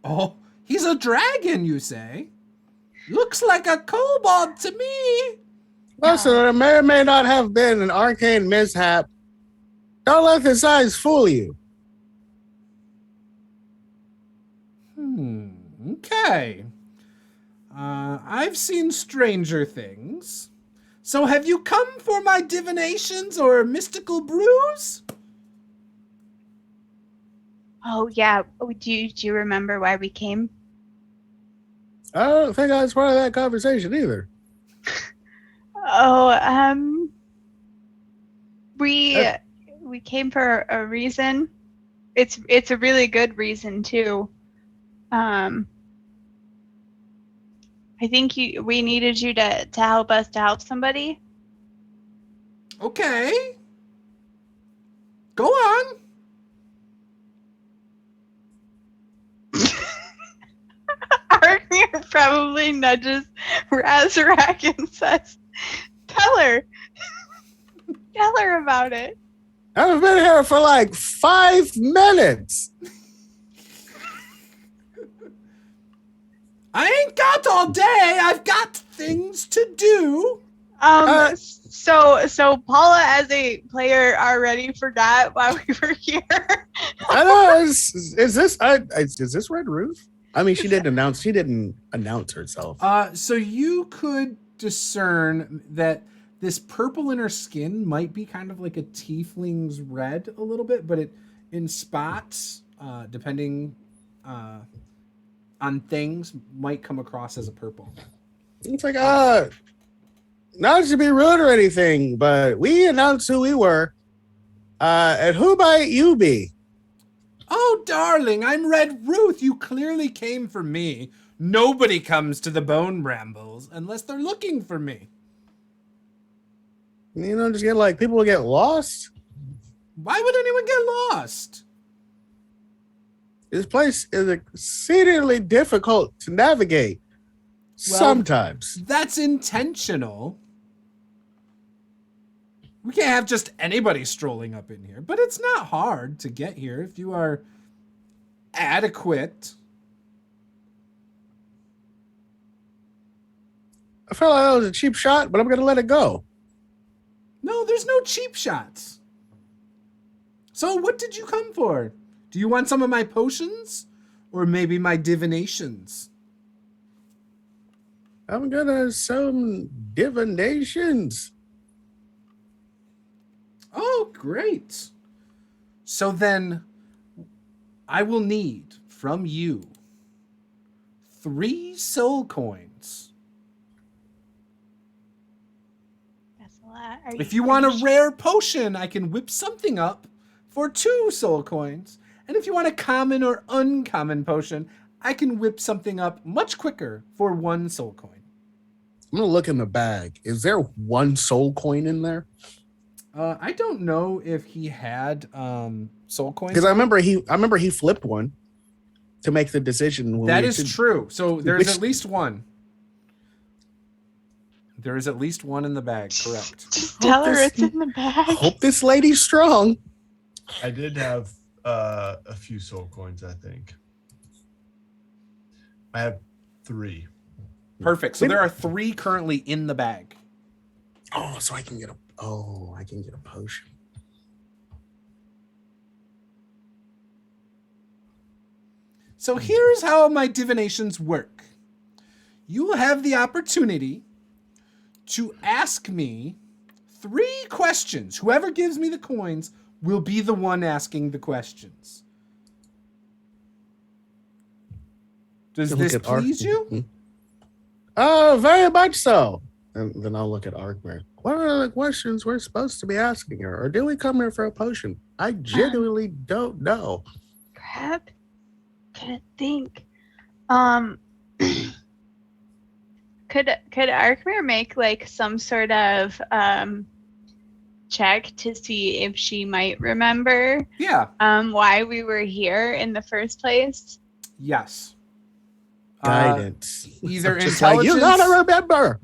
Oh, he's a dragon, you say? Looks like a kobold to me. Listen, it may or may not have been an arcane mishap. Don't let the size fool you. Okay. I've seen stranger things. So have you come for my divinations or mystical brews? Oh yeah. Oh, do you remember why we came? I don't think I was part of that conversation either. Oh, we came for a reason. it's a really good reason too. I think we needed you to help us to help somebody. Okay. Go on. Arkmir probably nudges Razarak and says, Tell her about it. I've been here for like 5 minutes. I ain't got all day. I've got things to do. So Paula, as a player, already forgot why we were here. I know. Is this Red Ruth? I mean, she didn't announce herself. So you could discern that this purple in her skin might be kind of like a tiefling's red a little bit, but it in spots, depending on things, might come across as a purple. It's like, not to be rude or anything, but we announced who we were. And who might you be? Oh, darling, I'm Red Ruth. You clearly came for me. Nobody comes to the Bone Brambles unless they're looking for me. You know, just get like people will get lost. Why would anyone get lost? This place is exceedingly difficult to navigate. Well, sometimes. That's intentional. We can't have just anybody strolling up in here, but it's not hard to get here if you are adequate. I felt like that was a cheap shot, but I'm going to let it go. No, there's no cheap shots. So what did you come for? Do you want some of my potions? Or maybe my divinations? I'm going to some divinations. Oh, great. So then I will need from you 3 soul coins. That's a lot. If you want a rare potion, I can whip something up for 2 soul coins. And if you want a common or uncommon potion, I can whip something up much quicker for 1 soul coin. I'm going to look in the bag. Is there 1 soul coin in there? I don't know if he had soul coins. Because I remember he flipped one to make the decision. That is true. So there's at least 1. There is at least 1 in the bag, correct. Just tell her it's in the bag. Hope this lady's strong. I did have a few soul coins, I think. I have 3. Perfect. So there are 3 currently in the bag. Oh, so I can get a potion. So here's how my divinations work. You will have the opportunity to ask me 3 questions. Whoever gives me the coins will be the one asking the questions. Does this please you? Very much so. And then I'll look at Arkmir. What are the questions we're supposed to be asking her? Or do we come here for a potion? I genuinely don't know. Crap. Couldn't think. Could Arkmir make like some sort of check to see if she might remember why we were here in the first place? Yes. Guidance. Either just intelligence. Like, you gotta remember.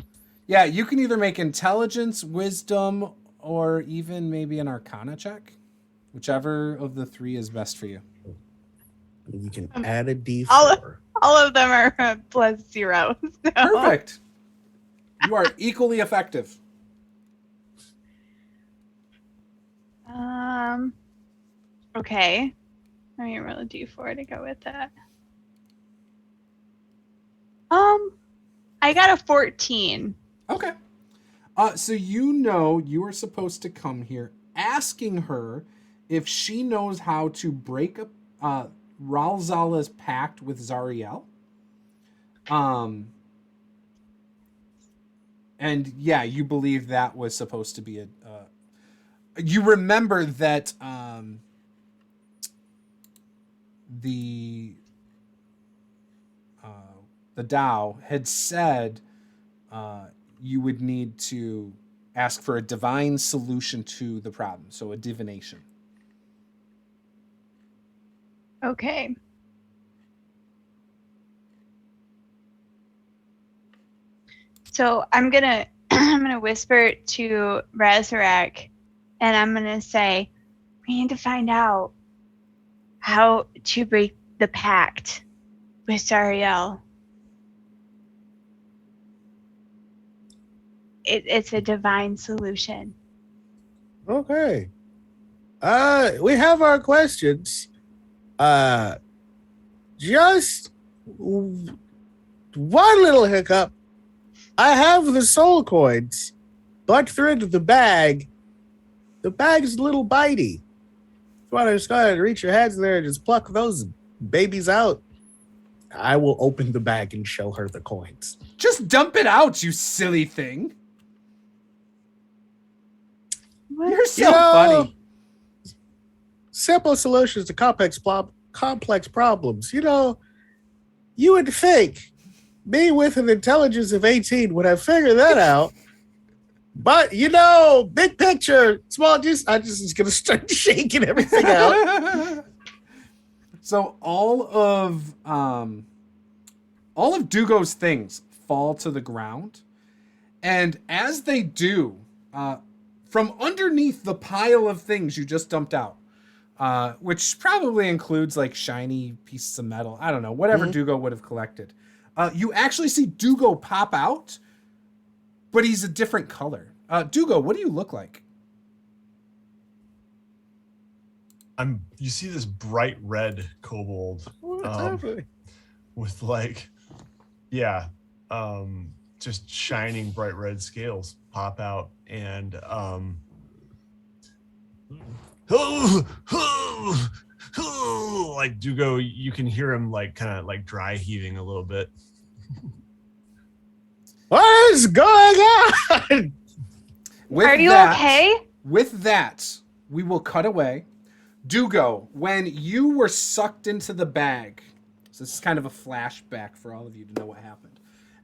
Yeah, you can either make intelligence, wisdom, or even maybe an arcana check. Whichever of the 3 is best for you. You can add a D4. All of them are +0. So. Perfect. You are equally effective. Okay. Let me roll a D4 to go with that. I got a 14. Okay. So you are supposed to come here asking her if she knows how to break up Ralzala's pact with Zariel. And yeah, you believe that was supposed to be you remember that the Tao had said you would need to ask for a divine solution to the problem, so a divination. Okay. So I'm gonna I'm gonna whisper to Razorek, and I'm gonna say, we need to find out how to break the pact with Zariel. It's a divine solution. Okay. We have our questions. Just one little hiccup. I have the soul coins, but they're into the bag. The bag's a little bitey. If you want to just go ahead and reach your hands in there and just pluck those babies out, I will open the bag and show her the coins. Just dump it out, you silly thing. What? You're so funny. Simple solutions to complex problems. You know, you would think me with an intelligence of 18 would have figured that out. But, you know, big picture, small juice, I just is going to start shaking everything out. So all of Dugo's things fall to the ground. And as they do, from underneath the pile of things you just dumped out, which probably includes like shiny pieces of metal, I don't know, whatever Dugo would have collected, you actually see Dugo pop out, but he's a different color. Dugo, what do you look like? You see this bright red kobold with like, just shining bright red scales pop out, and like Dugo, you can hear him like kind of like dry heaving a little bit. What is going on? Are you okay? With that, we will cut away. Dugo, when you were sucked into the bag, so this is kind of a flashback for all of you to know what happened.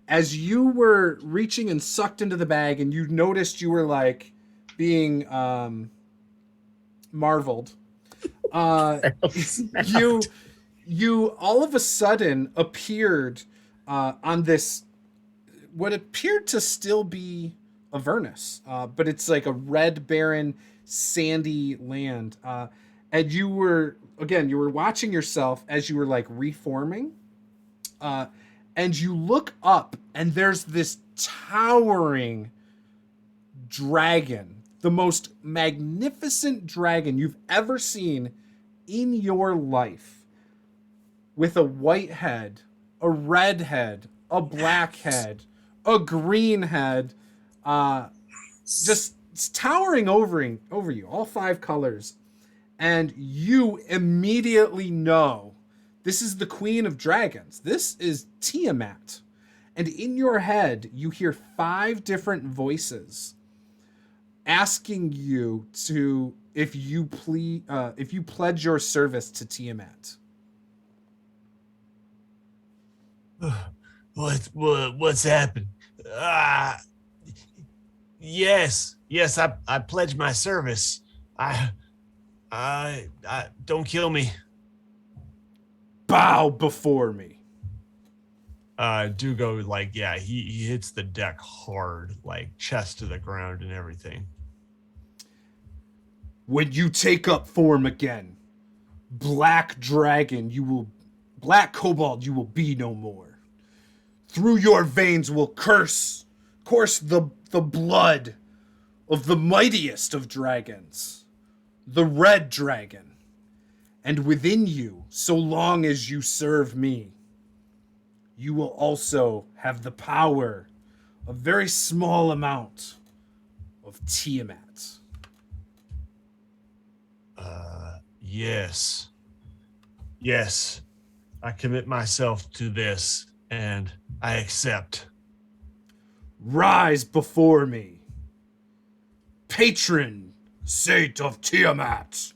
As you were reaching and sucked into the bag and you noticed you were like being marveled, you all of a sudden appeared on this, what appeared to still be Avernus, but it's like a red, barren, sandy land. And you were watching yourself as you were like reforming, and you look up and there's this towering dragon, the most magnificent dragon you've ever seen in your life, with a white head, a red head, a black head, a green head, just towering over you, all 5 colors. And you immediately know this is the Queen of Dragons. This is Tiamat. And in your head, you hear 5 different voices asking you to, if you pledge your service to Tiamat. What's happened? Yes, I pledge my service. I don't kill me. Bow before me. Dugo, like, he hits the deck hard, like chest to the ground and everything. When you take up form again, black kobold, you will be no more. Through your veins will course the blood of the mightiest of dragons, the red dragon. And within you, so long as you serve me, you will also have the power, a very small amount, of Tiamat. Yes. I commit myself to this, and I accept. Rise before me, patron saint of Tiamat.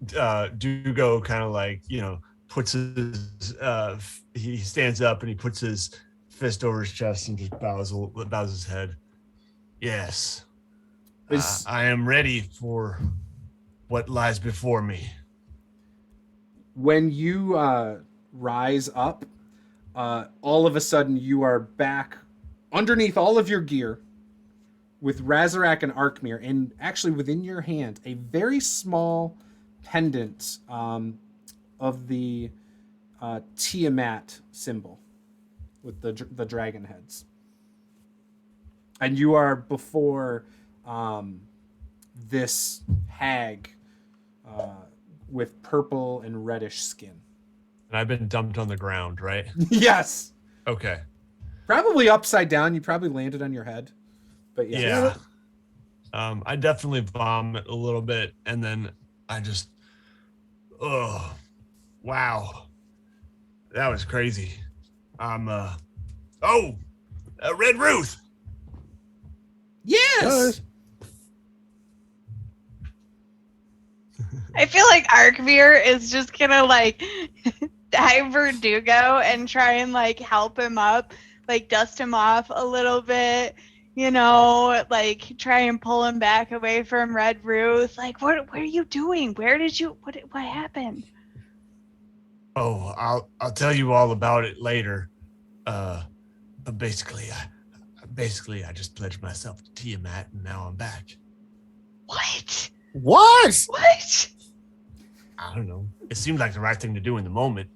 Dugo kind of like, puts his he stands up and he puts his fist over his chest and just bows his head. Yes, I am ready for what lies before me. When you rise up, all of a sudden you are back underneath all of your gear with Razarak and Arkmir, and actually within your hand, a very small pendant of the Tiamat symbol with the dragon heads. And you are before this hag with purple and reddish skin. And I've been dumped on the ground, right? Yes. Okay. Probably upside down. You probably landed on your head. But yeah. I definitely vomit a little bit, and then I just, wow, that was crazy. Red Ruth. Yes. I feel like Arkmir is just gonna like dive for Dugo and try and like help him up, like dust him off a little bit, like try and pull him back away from Red Ruth. Like, what are you doing? What happened? Oh, I'll tell you all about it later. But basically I just pledged myself to Tiamat, and now I'm back. What? I don't know. It seemed like the right thing to do in the moment.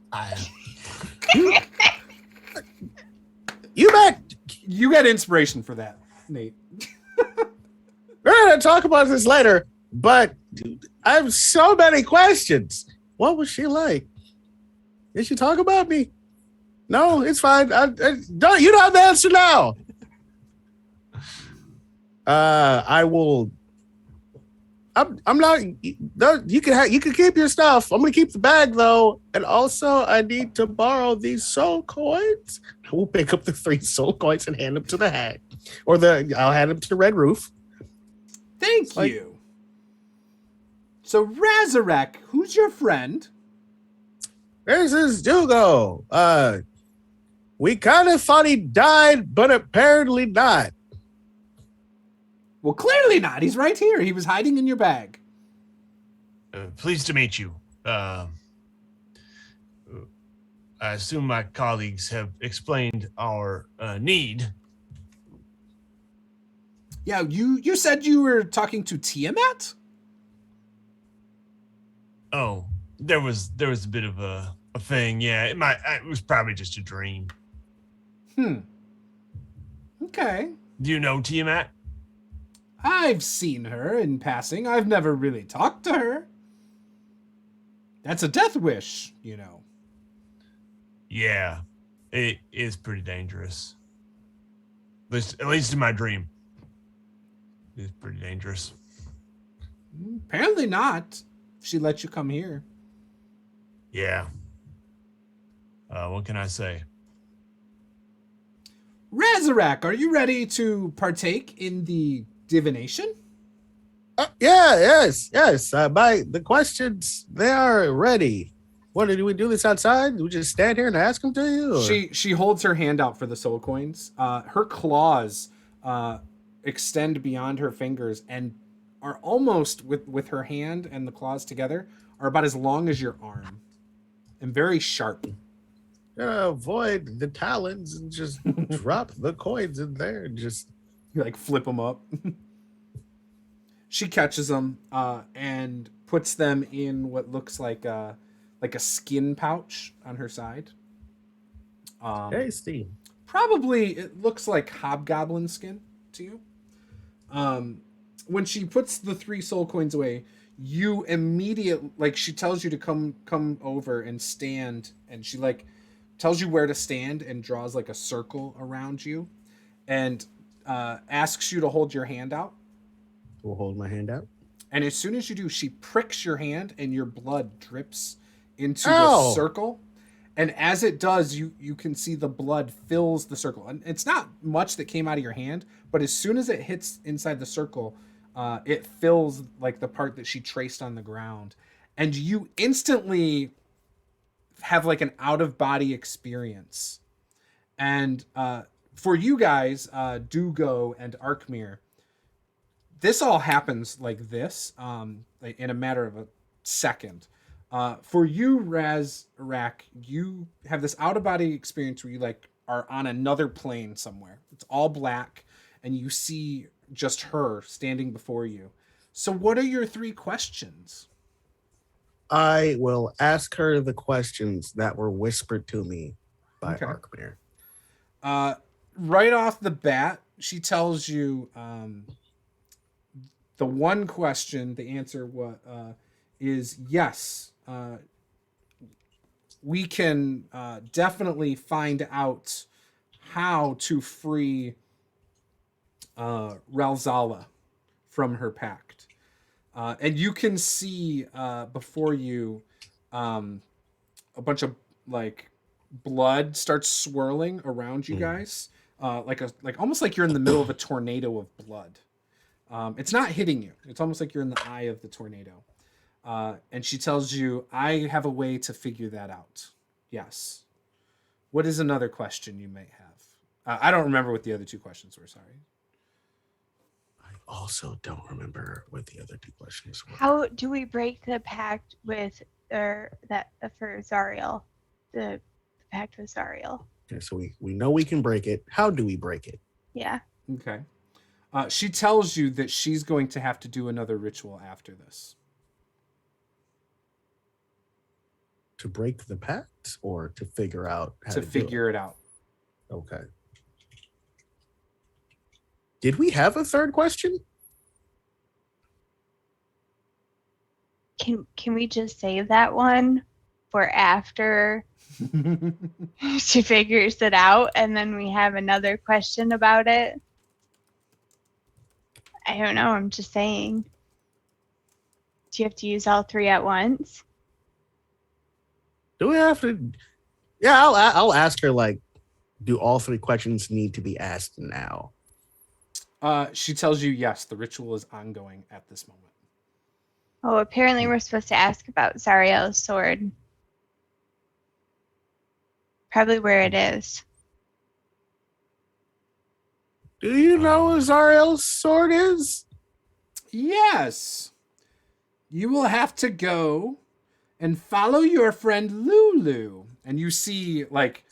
You got inspiration for that, Nate. We're going to talk about this later, but I have so many questions. What was she like? Did she talk about me? No, it's fine. You don't have the answer now. I will. I'm not. You can keep your stuff. I'm gonna keep the bag though, and also I need to borrow these soul coins. I will pick up the 3 soul coins and hand them to the hag, I'll hand them to Red Roof. Thank you. So Razarak, who's your friend? This is Dugo. We kind of thought he died, but apparently not. Well, clearly not. He's right here. He was hiding in your bag. Pleased to meet you. I assume my colleagues have explained our need. Yeah, you said you were talking to Tiamat? Oh, there was a bit of a thing. Yeah, it was probably just a dream. Okay. Do you know Tiamat? I've seen her in passing. I've never really talked to her. That's a death wish, Yeah, it is pretty dangerous. At least in my dream. It's pretty dangerous. Apparently not. She let you come here. Yeah. What can I say? Razarak, are you ready to partake in the divination? Yes. By the questions, they are ready. What, do we do this outside? Do we just stand here and ask them to you? Or? She holds her hand out for the soul coins. Her claws extend beyond her fingers and are almost, with her hand and the claws together, are about as long as your arm and very sharp. Avoid the talons and just drop the coins in there and just flip them up. She catches them and puts them in what looks like a skin pouch on her side. Tasty. Probably it looks like hobgoblin skin to you. When she puts the 3 soul coins away, you immediately, she tells you to come over and stand, and she tells you where to stand and draws a circle around you and asks you to hold your hand out. We'll hold my hand out. And as soon as you do, she pricks your hand and your blood drips into the circle. And as it does, you can see the blood fills the circle. And it's not much that came out of your hand, but as soon as it hits inside the circle, it fills the part that she traced on the ground. and you instantly have like an out-of-body experience. And for you guys, Dugo and Arkmir, this all happens like this, like in a matter of a second. For you, Razrak, you have this out-of-body experience where you like are on another plane somewhere. It's all black, and you see just her standing before you. So what are your 3 questions? I will ask her the questions that were whispered to me by Arkmir. Right off the bat, she tells you the one question, the answer is yes. We can definitely find out how to free Ralzala from her pact. And you can see before you a bunch of like blood starts swirling around you guys, like almost like you're in the middle of a tornado of blood. It's not hitting you. It's almost like you're in the eye of the tornado. And she tells you, I have a way to figure that out. Yes. What is another question you may have? I don't remember what the other 2 questions were. Sorry. I also don't remember what the other 2 questions were. How do we break the pact with for Zariel? The pact with Zariel. Okay, so we know we can break it. How do we break it? Yeah. Okay. She tells you that she's going to have to do another ritual after this. To break the pact or to figure out how to figure it out. Okay. Did we have a 3rd question? Can we just save that one for after she figures it out, and then we have another question about it? I don't know. I'm just saying. Do you have to use all 3 at once? Do we have to? Yeah, I'll ask her, like, do all 3 questions need to be asked now? She tells you, yes, the ritual is ongoing at this moment. Oh, apparently we're supposed to ask about Zariel's sword. Probably where it is. Do you know where Zariel's sword is? Yes. You will have to go and follow your friend Lulu. And you see, like,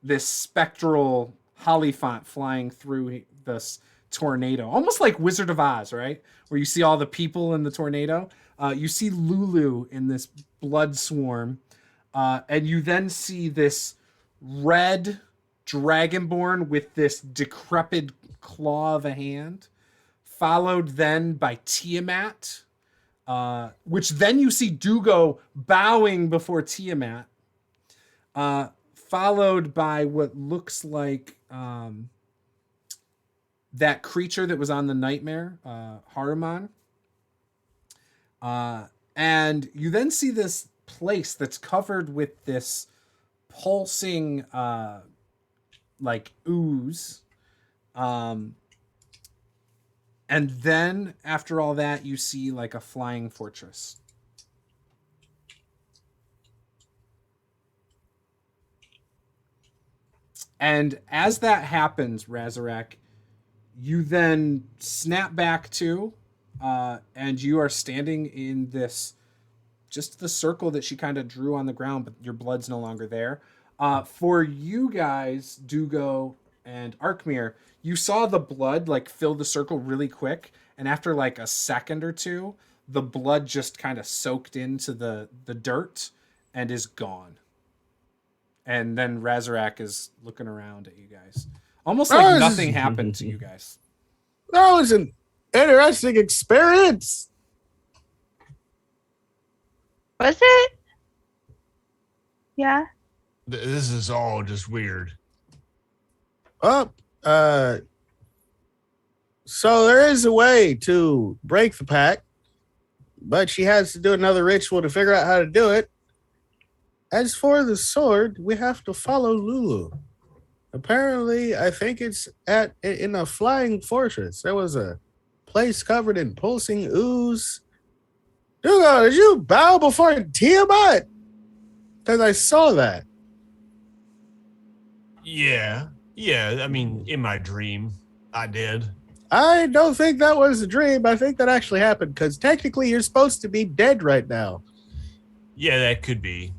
this spectral Hollyphant flying through this tornado. Almost like Wizard of Oz, right? Where you see all the people in the tornado. You see Lulu in this blood swarm. And you then see this red dragonborn with this decrepit claw of a hand. Followed then by Tiamat. Which then you see Dugo bowing before Tiamat. Followed by what looks like that creature that was on the nightmare, Haruman. And you then see this place that's covered with this pulsing like ooze. And then after all that, you see like a flying fortress. And as that happens, Razorek, you then snap back to, and you are standing in this, just the circle that she kind of drew on the ground, but your blood's no longer there. For you guys, Dugo and Arkmir, you saw the blood like fill the circle really quick, and after like a second or two, the blood just kind of soaked into the dirt and is gone. And then Razorek is looking around at you guys. Almost like nothing happened to you guys. That was an interesting experience. Was it? Yeah. This is all just weird. So there is a way to break the pact, but she has to do another ritual to figure out how to do it. As for the sword, we have to follow Lulu. Apparently, I think it's in a flying fortress. There was a place covered in pulsing ooze. Hugo, did you bow before Tiamat? Because I saw that. Yeah. I mean, in my dream, I did. I don't think that was a dream. I think that actually happened because technically you're supposed to be dead right now. Yeah, that could be.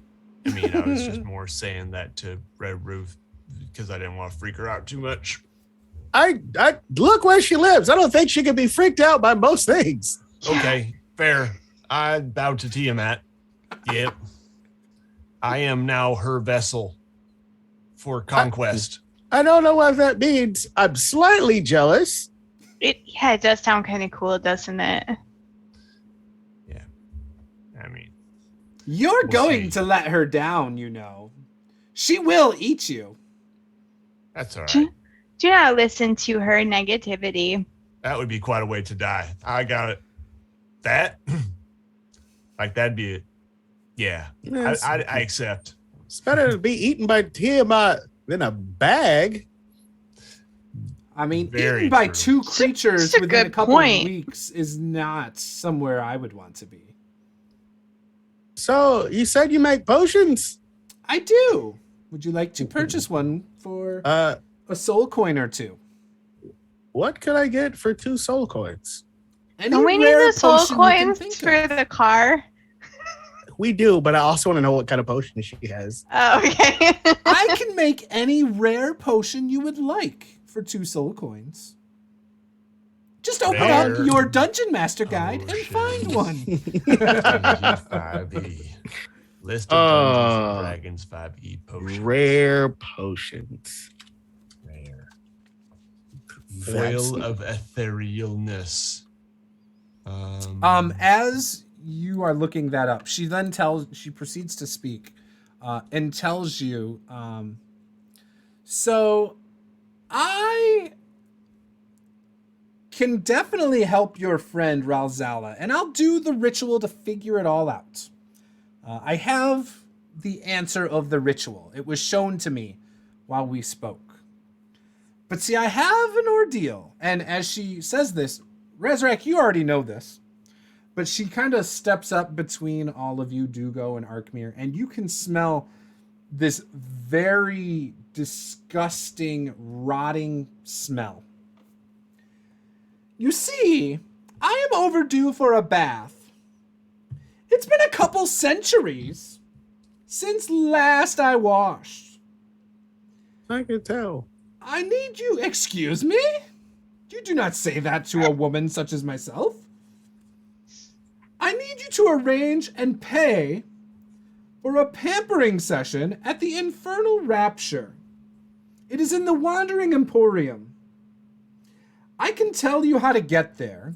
I mean, I was just more saying that to Red Roof because I didn't want to freak her out too much. I look where she lives. I don't think she could be freaked out by most things. Okay, fair. I bow to Tiamat. Yep. I am now her vessel for conquest. I don't know what that means. I'm slightly jealous. It does sound kind of cool, doesn't it? Yeah. I mean, You're We'll going see. to let her down, you know. She will eat you. that's all right. Do not listen to her negativity. That would be quite a way to die. I got it. That? Like, that'd be it. Yeah. Yes. I accept. It's better to be eaten by Tiamat than a bag. I mean, Very eaten by true. two creatures That's a within a good couple point. of weeks is not somewhere I would want to be. So you said you make potions? I do. Would you like to purchase one for a soul coin or two? What could I get for 2 soul coins? Any Don't we need rare the soul potion you can coins think for of. the car? We do, but I also want to know what kind of potion she has. Oh, okay. I can make any rare potion you would like for 2 soul coins. Just open up Rare your Dungeon Master Guide and find one. D&D5e. List of Dungeons and Dragons 5e potions. Rare potions. Rare. That's- Foil of etherealness. As you are looking that up, she proceeds to speak and tells you, so I can definitely help your friend Ralzala, and I'll do the ritual to figure it all out. I have the answer of the ritual. It was shown to me while we spoke. But see, I have an ordeal. And as she says this, Resurrect, you already know this. But she kind of steps up between all of you, Dugo and Arkmir, and you can smell this very disgusting, rotting smell. You see, I am overdue for a bath. It's been a couple centuries since last I washed. I can tell. I need you. Excuse me? You do not say that to a woman such as myself. I need you to arrange and pay for a pampering session at the Infernal Rapture. It is in the Wandering Emporium. I can tell you how to get there.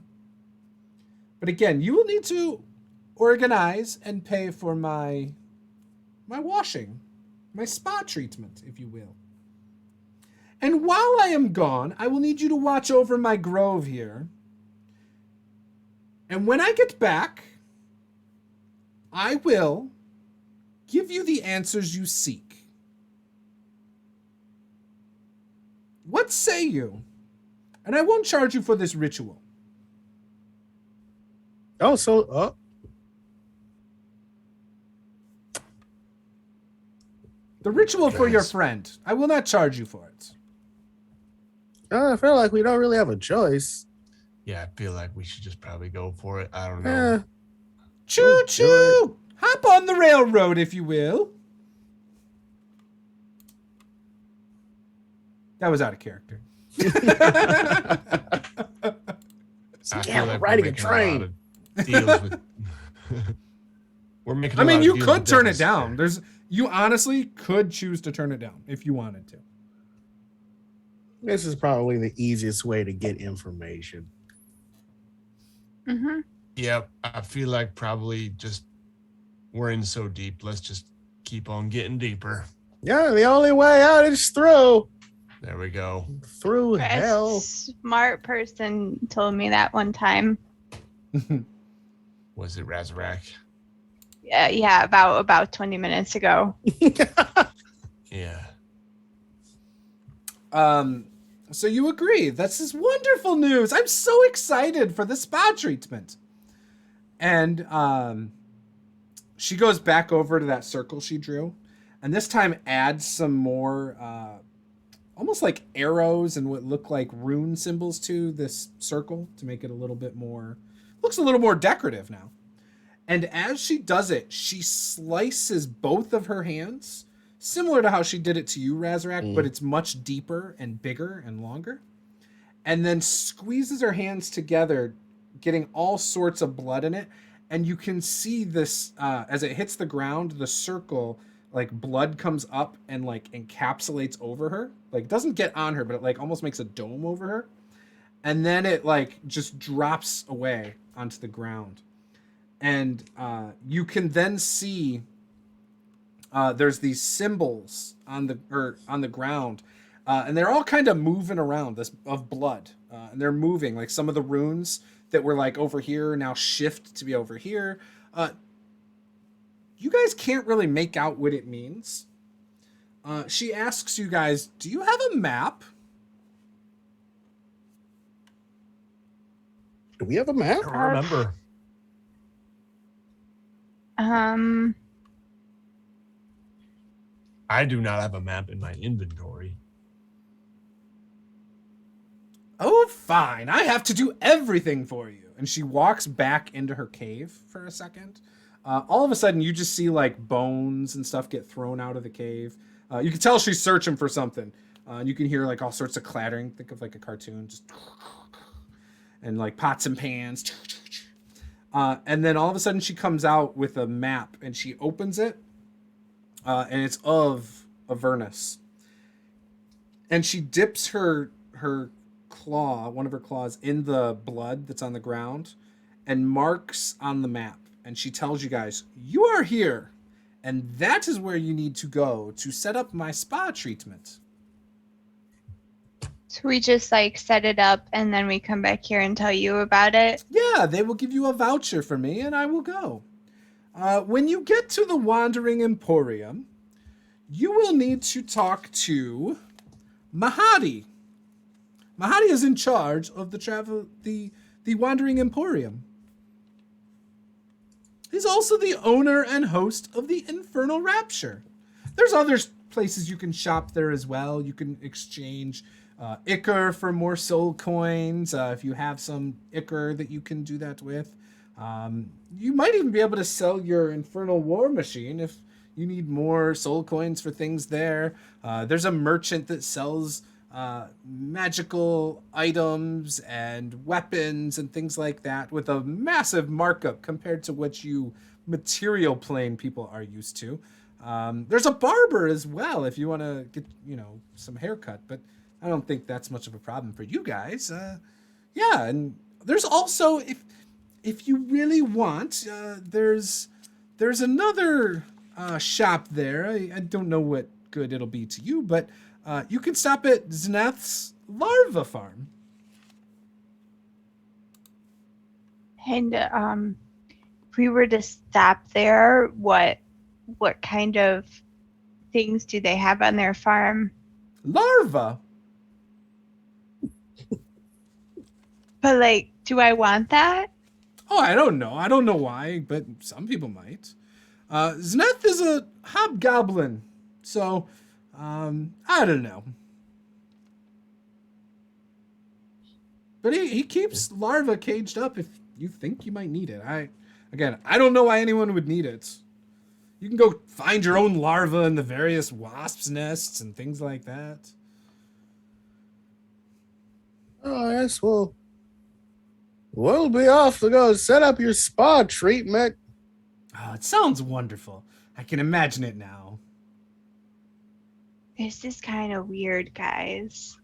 But again, you will need to organize and pay for my washing, my spa treatment, if you will. And while I am gone, I will need you to watch over my grove here. And when I get back, I will give you the answers you seek. What say you? And I won't charge you for this ritual. Oh. The ritual for your Guys. friend. I will not charge you for it. I feel like we don't really have a choice. Yeah, I feel like we should just probably go for it. I don't know. Eh, Choo choo! Hop on the railroad, if you will. That was out of character. I Yeah, feel we're like riding a making train. lot of deals with. We're making. I a mean, lot of you deals could with turn it devils down. here. You honestly could choose to turn it down if you wanted to. this is probably the easiest way to get information. Mm-hmm. Yep, I feel like probably just we're in so deep. Let's just keep on getting deeper. Yeah, the only way out is through. There we go. Through A hell. smart person told me that one time. Was it Razarak? Yeah, about 20 minutes ago. Yeah. So you agree. This is wonderful news. I'm so excited for the spa treatment. And she goes back over to that circle she drew, and this time adds some more almost like arrows and what look like rune symbols to this circle to make it a little bit more, looks a little more decorative now. And as she does it, she slices both of her hands, similar to how she did it to you, Razarak, but it's much deeper and bigger and longer. And then squeezes her hands together, getting all sorts of blood in it. And you can see this, as it hits the ground, the circle, like blood comes up and like encapsulates over her. Like doesn't get on her, but it like almost makes a dome over her. And then it like just drops away onto the ground. And you can then see there's these symbols on the ground, and they're all kind of moving around this of blood, and they're moving like some of the runes that were like over here now shift to be over here. You guys can't really make out what it means. She asks you guys, "Do you have a map?" Do we have a map? I don't remember. I do not have a map in my inventory. Oh, fine. I have to do everything for you. And she walks back into her cave for a second. All of a sudden, you just see like bones and stuff get thrown out of the cave. You can tell she's searching for something. You can hear like all sorts of clattering. Think of like a cartoon, just and like pots and pans. And then all of a sudden she comes out with a map and she opens it. And it's of Avernus. And she dips her claw, one of her claws, in the blood that's on the ground and marks on the map. And she tells you guys, "You are here. And that is where you need to go to set up my spa treatment." So we just like set it up and then we come back here and tell you about it? Yeah, they will give you a voucher for me and I will go. When you get to the Wandering Emporium, you will need to talk to Mahadi. Mahadi is in charge of the Wandering Emporium. He's also the owner and host of the Infernal Rapture. There's other places you can shop there as well. You can exchange Ichor for more soul coins if you have some Ichor that you can do that with. You might even be able to sell your Infernal War Machine if you need more soul coins for things there. There's a merchant that sells magical items and weapons and things like that with a massive markup compared to what you material plane people are used to. There's a barber as well if you want to get, some haircut, but I don't think that's much of a problem for you guys. Yeah, and there's also, if you really want, there's another shop there. I don't know what good it'll be to you, but you can stop at Zneth's larva farm. And if we were to stop there, what kind of things do they have on their farm? Larva? But like, do I want that? Oh, I don't know. I don't know why, but some people might. Zneth is a hobgoblin, so I don't know. But he keeps larva caged up if you think you might need it. I don't know why anyone would need it. You can go find your own larva in the various wasps' nests and things like that. Oh, yes, we'll be off to go set up your spa treatment. Oh, it sounds wonderful. I can imagine it now. This is kind of weird, guys.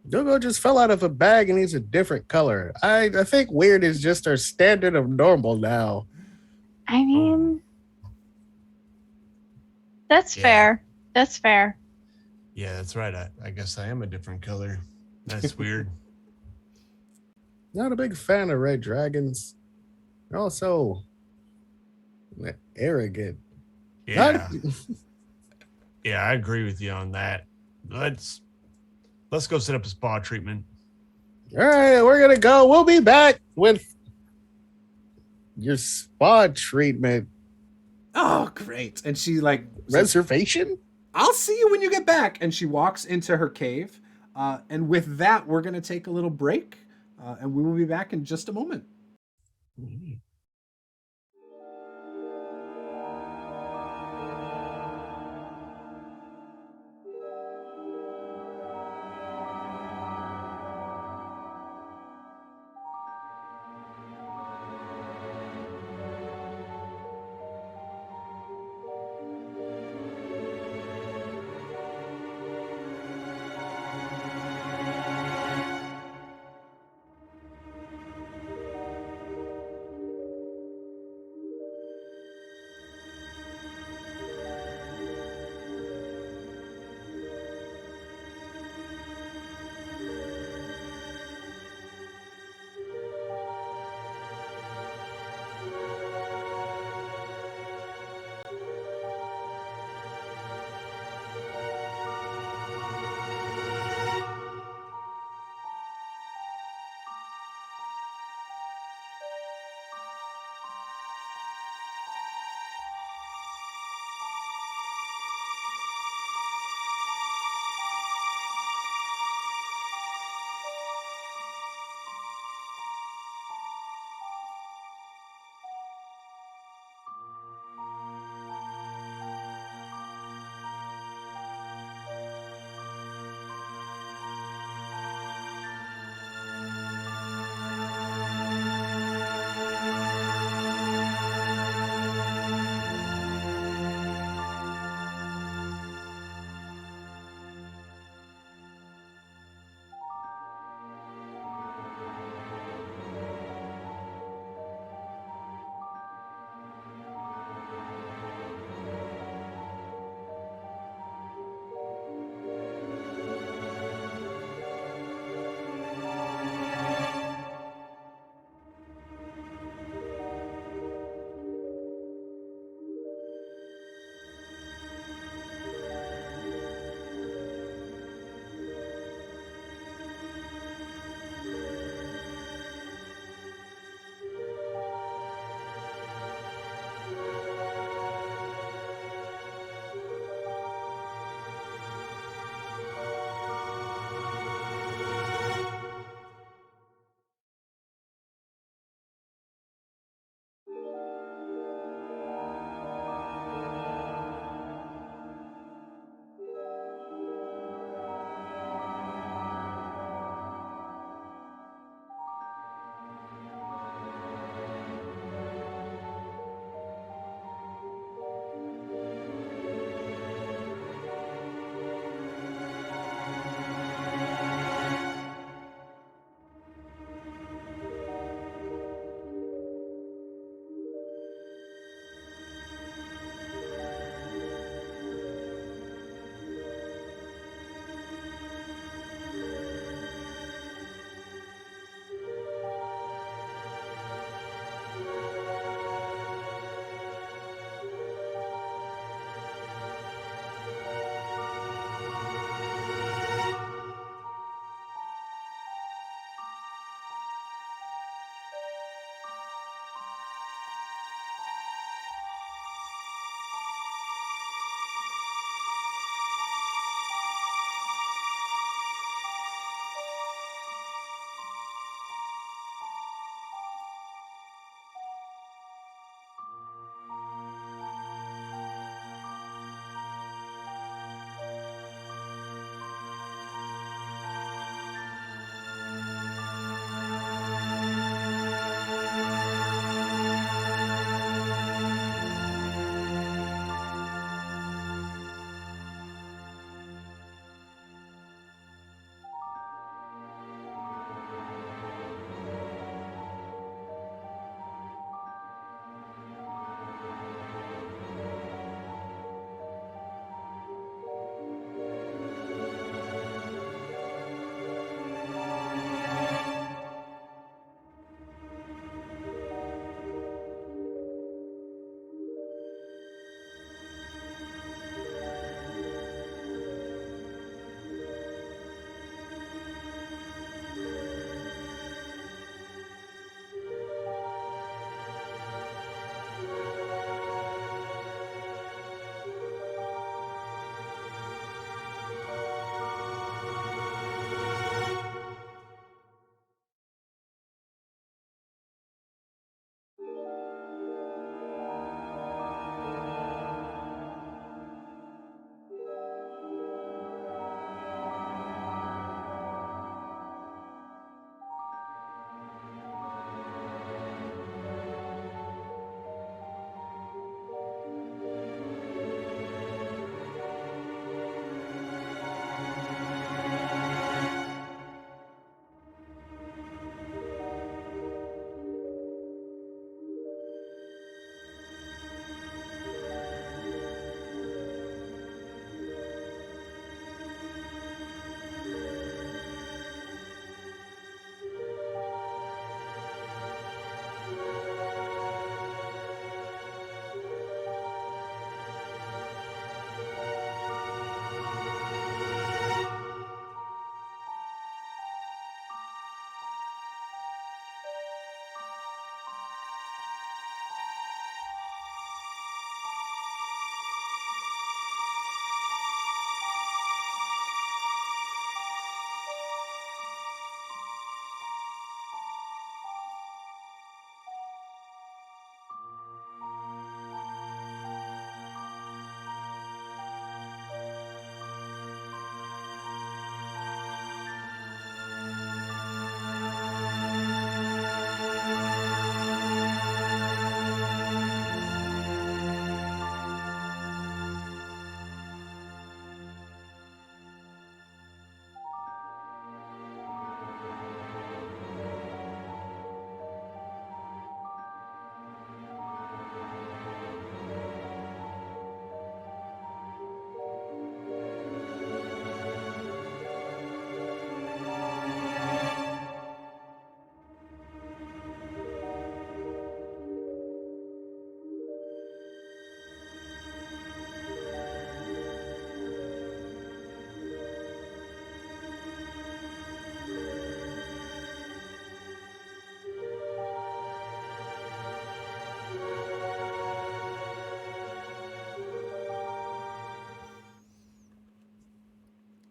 Dogo just fell out of a bag and he's a different color. I think weird is just our standard of normal now. I mean, that's fair. That's fair. Yeah, that's right. I guess I am a different color. That's weird. Not a big fan of red dragons. They're also arrogant. Yeah. Yeah, I agree with you on that. Let's go set up a spa treatment. All right, we're gonna go. We'll be back with Your spa treatment Oh, great. And she like reservation? I'll see you when you get back. And she walks into her cave. And with that, we're going to take a little break. And we will be back in just a moment.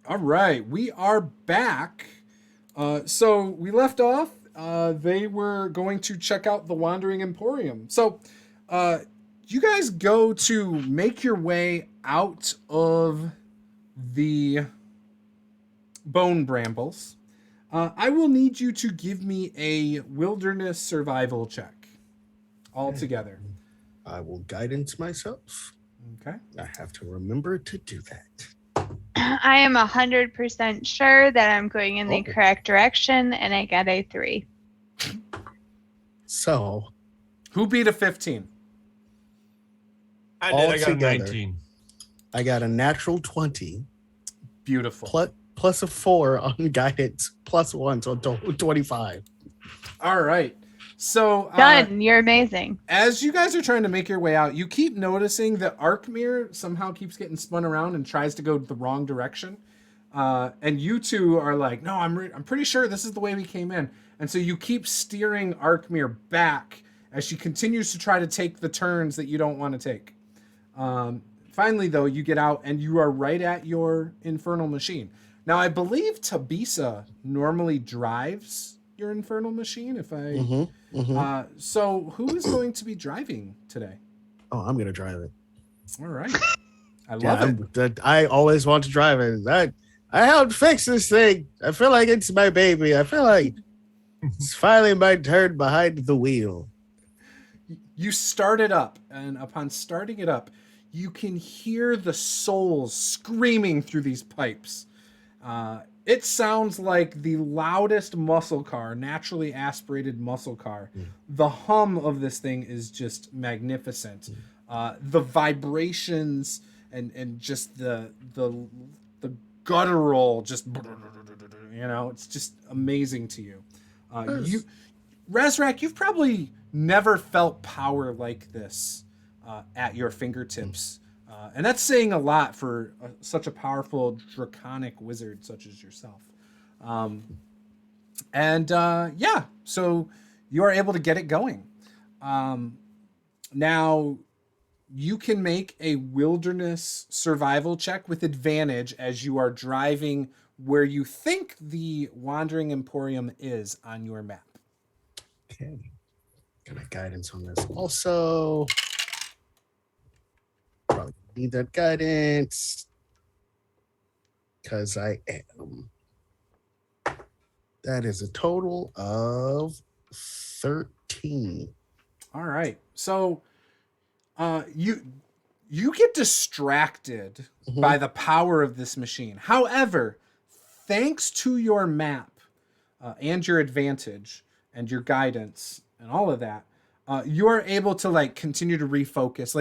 All right, we are back. So we left off. They were going to check out the Wandering Emporium. So you guys go to make your way out of the Bone Brambles. I will need you to give me a wilderness survival check all together. I will guidance myself. Okay. I have to remember to do that. I am 100% sure that I'm going in the correct direction, and I got a 3. So, Who beat a 15? I did. I got a Altogether. 19. I got a natural 20 Beautiful. plus a 4 on guidance, plus 1, so a total 25. All right. So Done. You're amazing. as you guys are trying to make your way out, you keep noticing that Arkmir somehow keeps getting spun around and tries to go the wrong direction. And you two are like, no, I'm pretty sure this is the way we came in. And so you keep steering Arkmir back as she continues to try to take the turns that you don't want to take. Finally, though, you get out and you are right at your infernal machine. Now, I believe Tabisa normally drives your infernal machine, if I... So who is going to be driving today? Oh, I'm gonna drive it. All right. I love it. I always want to drive it. I helped fix this thing. I feel like it's my baby. I feel like it's finally my turn behind the wheel. You start it up, and upon starting it up, you can hear the souls screaming through these pipes. It sounds like the loudest muscle car, naturally aspirated muscle car. The hum of this thing is just magnificent. The vibrations and just the guttural, just, it's just amazing to you. Razrak, you've probably never felt power like this at your fingertips. And that's saying a lot for such a powerful draconic wizard such as yourself. So you are able to get it going. Now, you can make a wilderness survival check with advantage as you are driving where you think the Wandering Emporium is on your map. Okay. Got a guidance on this also. Probably need that guidance because I am. That is a total of 13. All right. So you get distracted by the power of this machine. However, thanks to your map and your advantage and your guidance and all of that, you are able to continue to refocus.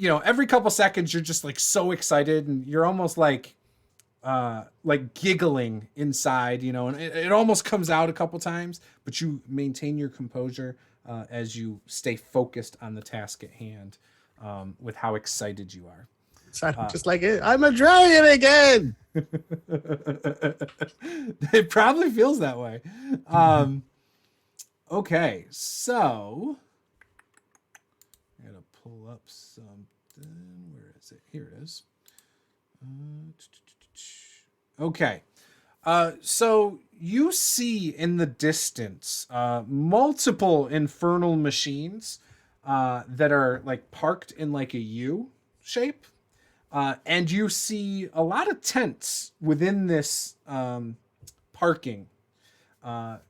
Every couple seconds you're just so excited and you're almost like giggling inside, and it almost comes out a couple times, but you maintain your composure as you stay focused on the task at hand with how excited you are. Just like it. I'm a dragon again. It probably feels that way. Okay, so I gotta pull up something. Where is it? Here it is. Okay. So you see in the distance multiple infernal machines that are parked in a U shape. And you see a lot of tents within this parking.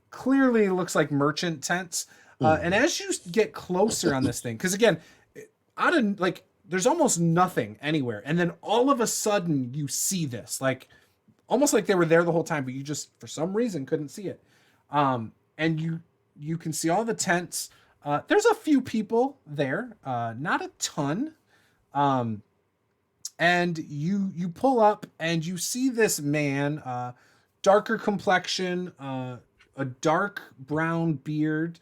Clearly looks like merchant tents. And as you get closer on this thing, because again, there's almost nothing anywhere. And then all of a sudden you see this, almost like they were there the whole time, but you just, for some reason, couldn't see it. And you can see all the tents. There's a few people there, not a ton. And you pull up and you see this man, darker complexion, a dark brown beard,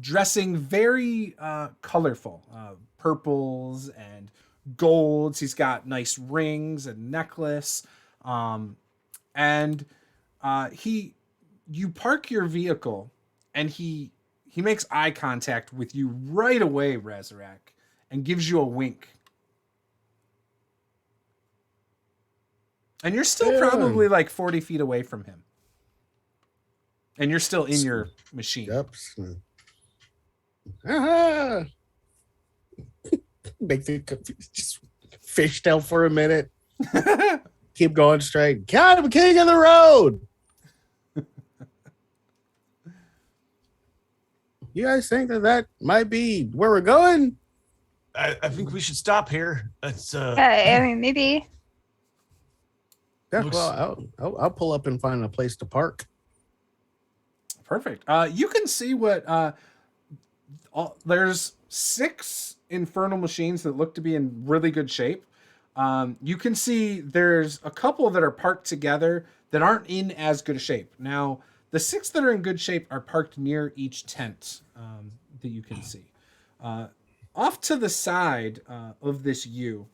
dressing very colorful, purples and golds. He's got nice rings and necklace. You park your vehicle and he makes eye contact with you right away, Razorek, and gives you a wink. And you're still probably like 40 feet away from him. And you're still in your machine. Yep. Ah! Make the just fishtail for a minute. Keep going straight. God, I'm king of the road. You guys think that might be where we're going? I think we should stop here. That's I mean, maybe. Yeah, Looks- well, I'll pull up and find a place to park. Perfect. You can see what there's 6 infernal machines that look to be in really good shape. You can see there's a couple that are parked together that aren't in as good a shape. Now, the 6 that are in good shape are parked near each tent that you can see. Off to the side of this U,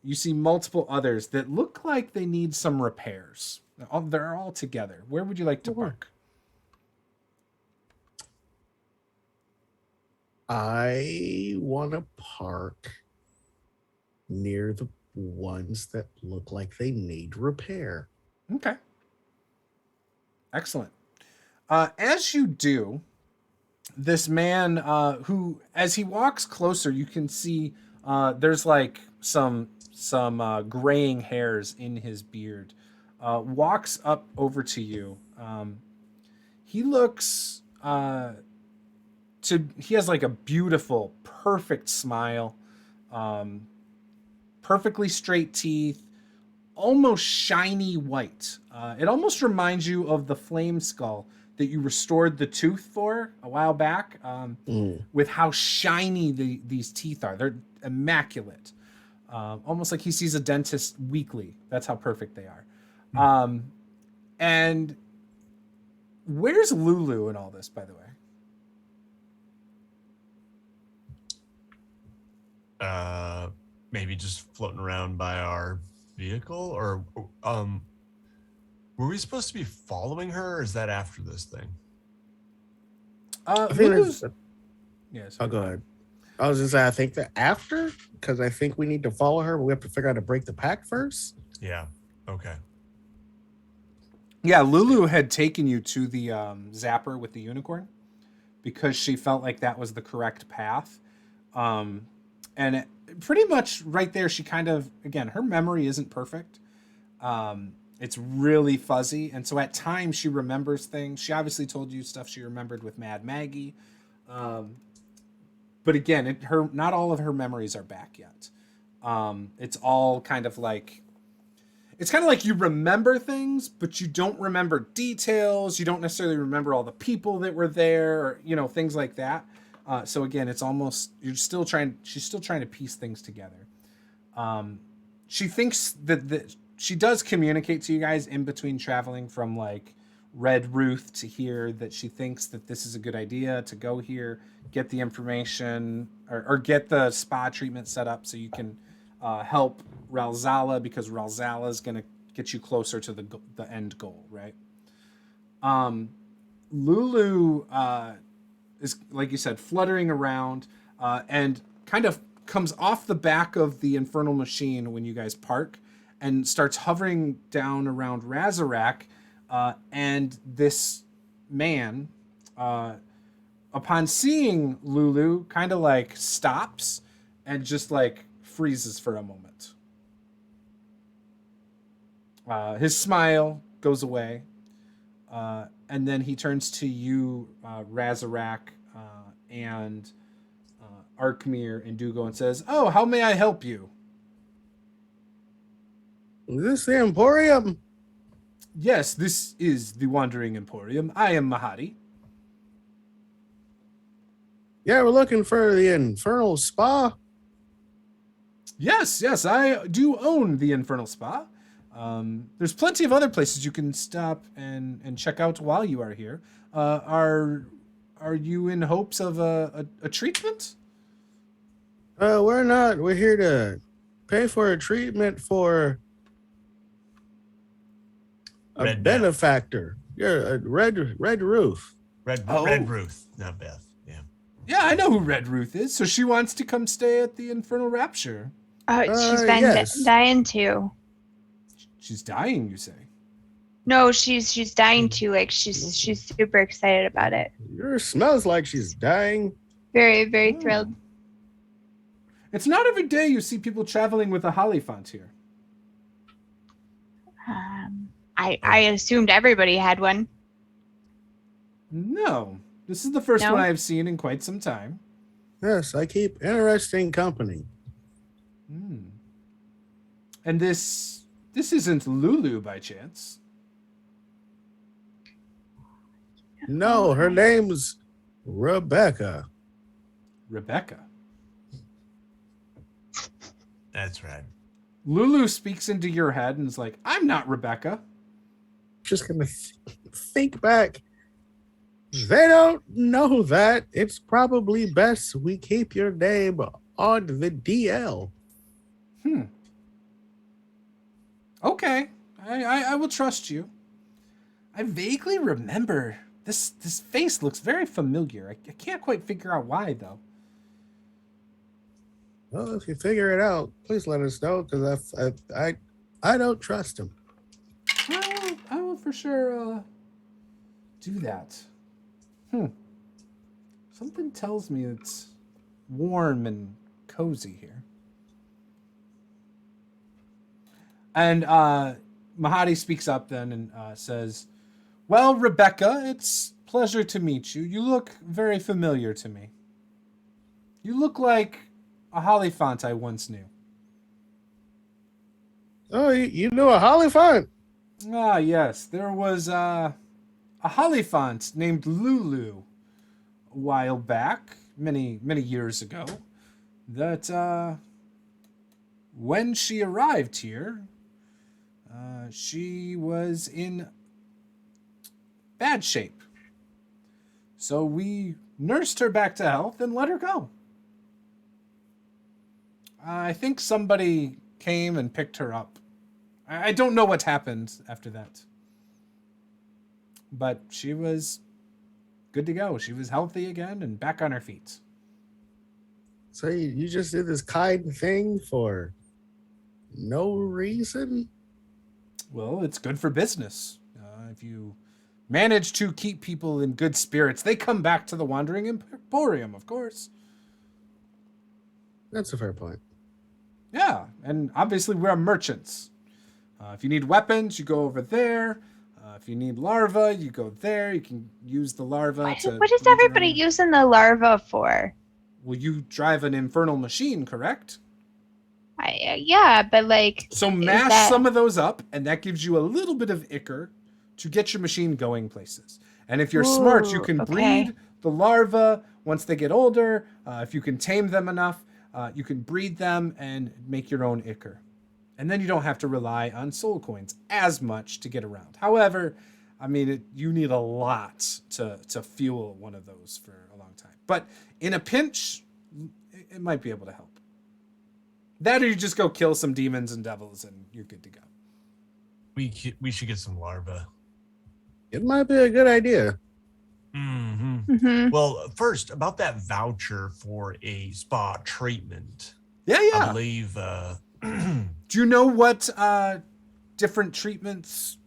you see multiple others that look like they need some repairs. They're all together. Where would you like to park? I want to park near the ones that look like they need repair. Okay. Excellent. As you do, this man who, as he walks closer, you can see there's like some graying hairs in his beard. Walks up over to you. He looks he has like a beautiful, perfect smile, perfectly straight teeth, almost shiny white. It almost reminds you of the flame skull that you restored the tooth for a while back, with how shiny these teeth are. They're immaculate. Almost like he sees a dentist weekly. That's how perfect they are. And where's Lulu in all this, by the way? Maybe just floating around by our vehicle, or were we supposed to be following her, or is that after this thing? I think Lulu's... Yes. Oh, go ahead. I was just saying, I think that after, because I think we need to follow her, but we have to figure out how to break the pact first. Yeah. Okay. Yeah, Lulu had taken you to the Zapper with the unicorn because she felt like that was the correct path. And pretty much right there, she kind of, again, her memory isn't perfect. It's really fuzzy. And so at times she remembers things. She obviously told you stuff she remembered with Mad Maggie. But again, not all of her memories are back yet. It's all kind of like, it's kind of like you remember things, but you don't remember details. You don't necessarily remember all the people that were there, or, things like that. So again, it's almost, she's still trying to piece things together. She thinks that she does communicate to you guys in between traveling from like Red Ruth to here, that she thinks that this is a good idea to go here, get the information or get the spa treatment set up so you can help Ralzala, because Ralzala is going to get you closer to the end goal, right? Lulu is, like you said, fluttering around and kind of comes off the back of the infernal machine when you guys park and starts hovering down around Razarak. And this man, upon seeing Lulu, kind of like stops and just like freezes for a moment. His smile goes away. And then he turns to you, Razarak, and Arkmir and Dugo, and says, "Oh, how may I help you?" Is this the Emporium? Yes, this is the Wandering Emporium. I am Mahadi. Yeah, we're looking for the Infernal Spa. Yes, I do own the Infernal Spa. There's plenty of other places you can stop and check out while you are here. Are you in hopes of a treatment? We're not. We're here to pay for a treatment for a Red benefactor. You're a Red Ruth. Red Ruth, not Beth. Yeah. Yeah, I know who Red Ruth is. So she wants to come stay at the Infernal Rapture. She's been yes. dying to. She's dying, you say? No, she's dying to. Like she's super excited about it. Yours smells like she's dying. Very, very Oh. thrilled. It's not every day you see people traveling with a holly font here. I assumed everybody had one. No. This is the first No? one I've seen in quite some time. Yes, I keep interesting company. Hmm. And this isn't Lulu by chance. No, her name's Rebecca. Rebecca. That's right. Lulu speaks into your head and is like, I'm not Rebecca. Just gonna think back. They don't know that. It's probably best we keep your name on the DL. Okay. I will trust you. I vaguely remember this face looks very familiar. I can't quite figure out why though. Well, if you figure it out, please let us know, because I don't trust him. I will for sure do that. Something tells me it's warm and cozy here. And Mahadi speaks up then and says, well, Rebecca, it's a pleasure to meet you. You look very familiar to me. You look like a Hollyphant I once knew. Oh, you knew a Hollyphant? Ah, yes. There was a Hollyphant named Lulu a while back, many years ago, that when she arrived here, she was in bad shape. So we nursed her back to health and let her go. I think somebody came and picked her up. I don't know what happened after that. But she was good to go. She was healthy again and back on her feet. So you just did this kind thing for no reason? Well, it's good for business. If you manage to keep people in good spirits, they come back to the Wandering Emporium, of course. That's a fair point. Yeah, and obviously we're merchants. If you need weapons, you go over there. If you need larvae, you go there. You can use the larvae What is everybody using the larva for? Well, you drive an infernal machine, correct? Yeah, but like... So mash some of those up, and that gives you a little bit of ichor to get your machine going places. And if you're smart, you can breed the larvae once they get older. If you can tame them enough, you can breed them and make your own ichor. And then you don't have to rely on soul coins as much to get around. However, I mean, you need a lot to fuel one of those for a long time. But in a pinch, it might be able to help. That or you just go kill some demons and devils and you're good to go. We should get some larvae. It might be a good idea. Mm-hmm. Mm-hmm. Well, first, about that voucher for a spa treatment. Yeah. I believe... Do you know what different treatments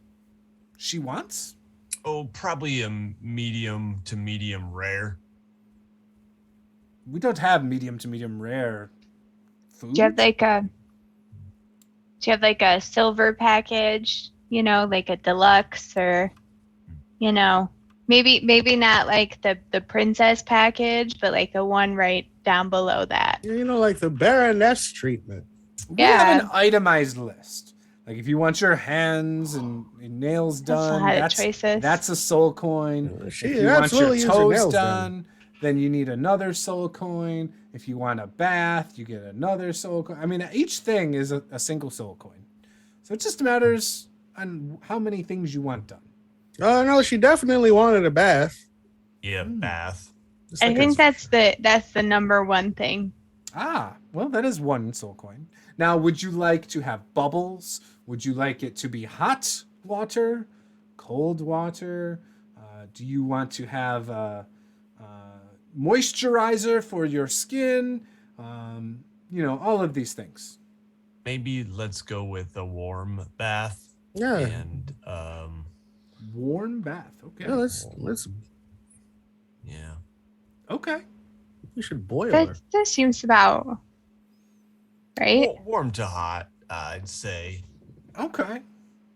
she wants? Oh, probably a medium to medium rare. We don't have medium to medium rare food. Do you have like a silver package, like a deluxe, or maybe not like the princess package, but like the one right down below that. Like the Baroness treatment. We have an itemized list. Like if you want your hands and nails done, that's a soul coin. If you want your toes done, then you need another soul coin. If you want a bath, you get another soul coin. I mean, each thing is a single soul coin. So it just matters on how many things you want done. Oh no, she definitely wanted a bath. Yeah, bath. I think that's the number one thing. Ah, well, that is one soul coin. Now, would you like to have bubbles? Would you like it to be hot water, cold water? Do you want to have moisturizer for your skin? All of these things. maybe let's go with a warm bath. Yeah. And Warm bath. Okay. Yeah, let's. yeah. Okay. We should boil her. That seems about right. Warm to hot, I'd say. Okay.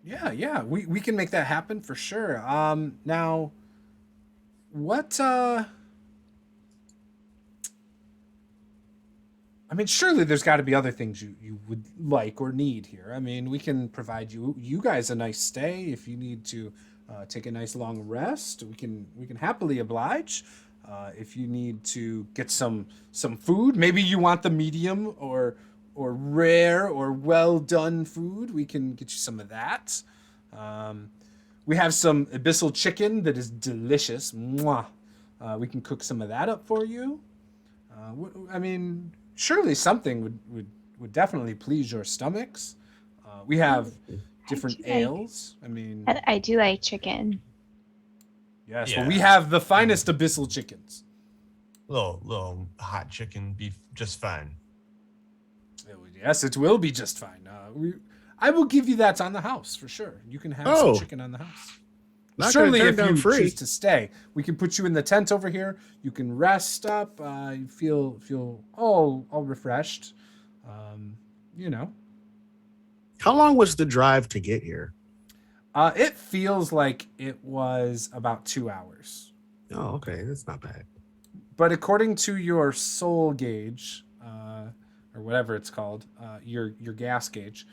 Yeah. We can make that happen for sure. Now, what? I mean, surely there's got to be other things you would like or need here. I mean, we can provide you guys a nice stay if you need to take a nice long rest. We can happily oblige. If you need to get some food, maybe you want the medium or rare or well done food, we can get you some of that. We have some abyssal chicken that is delicious. Mwah. We can cook some of that up for you. I mean, surely something would definitely please your stomachs. We have different ales. I mean, I do like chicken. yes. Yeah. Well, we have the finest abyssal chickens. Little hot chicken beef, just fine. Yes, it will be just fine. I will give you that on the house for sure. You can have some chicken on the house. Not Surely, gonna if turn down you free. choose to stay, we can put you in the tent over here. You can rest up. You feel all refreshed. You know, How long was the drive to get here? it feels like it was about 2 hours. Oh, okay, that's not bad. But according to your soul gauge, or whatever it's called, your gas gauge,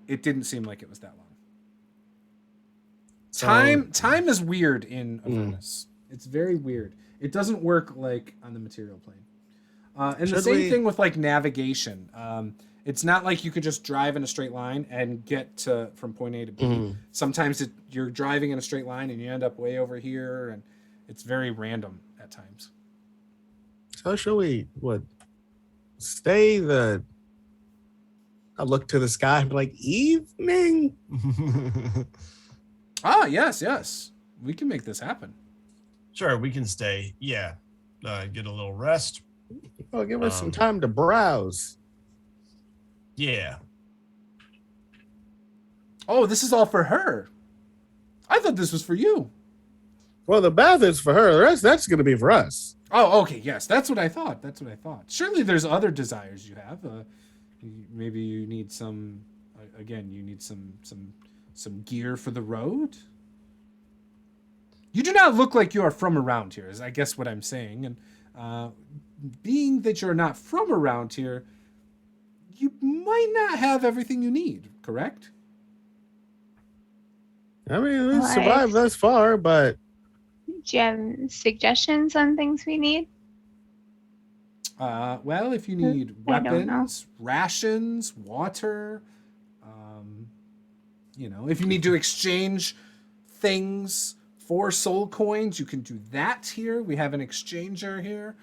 it didn't seem like it was that long. Time is weird in Avernus. It's very weird. It doesn't work like on the material plane. And the same thing with like navigation. It's not like you could just drive in a straight line and get from point A to B. Sometimes you're driving in a straight line and you end up way over here, and it's very random at times. So shall we stay I look to the sky and be like, evening? Yes. We can make this happen. Sure, we can stay. Yeah. Get a little rest. Oh, give us some time to browse. Yeah. Oh, this is all for her. I thought this was for you. Well, the bath is for her. The rest, that's going to be for us. Oh, okay. Yes, that's what I thought. Surely there's other desires you have. Maybe you need some. Again, you need some gear for the road. You do not look like you are from around here, is I guess what I'm saying. And being that you're not from around here, you might not have everything you need. Correct? I mean, we survived thus far, but Do you have suggestions on things we need? Well, if you need I don't know. weapons, rations, water, if you need to exchange things for soul coins, you can do that here. We have an exchanger here.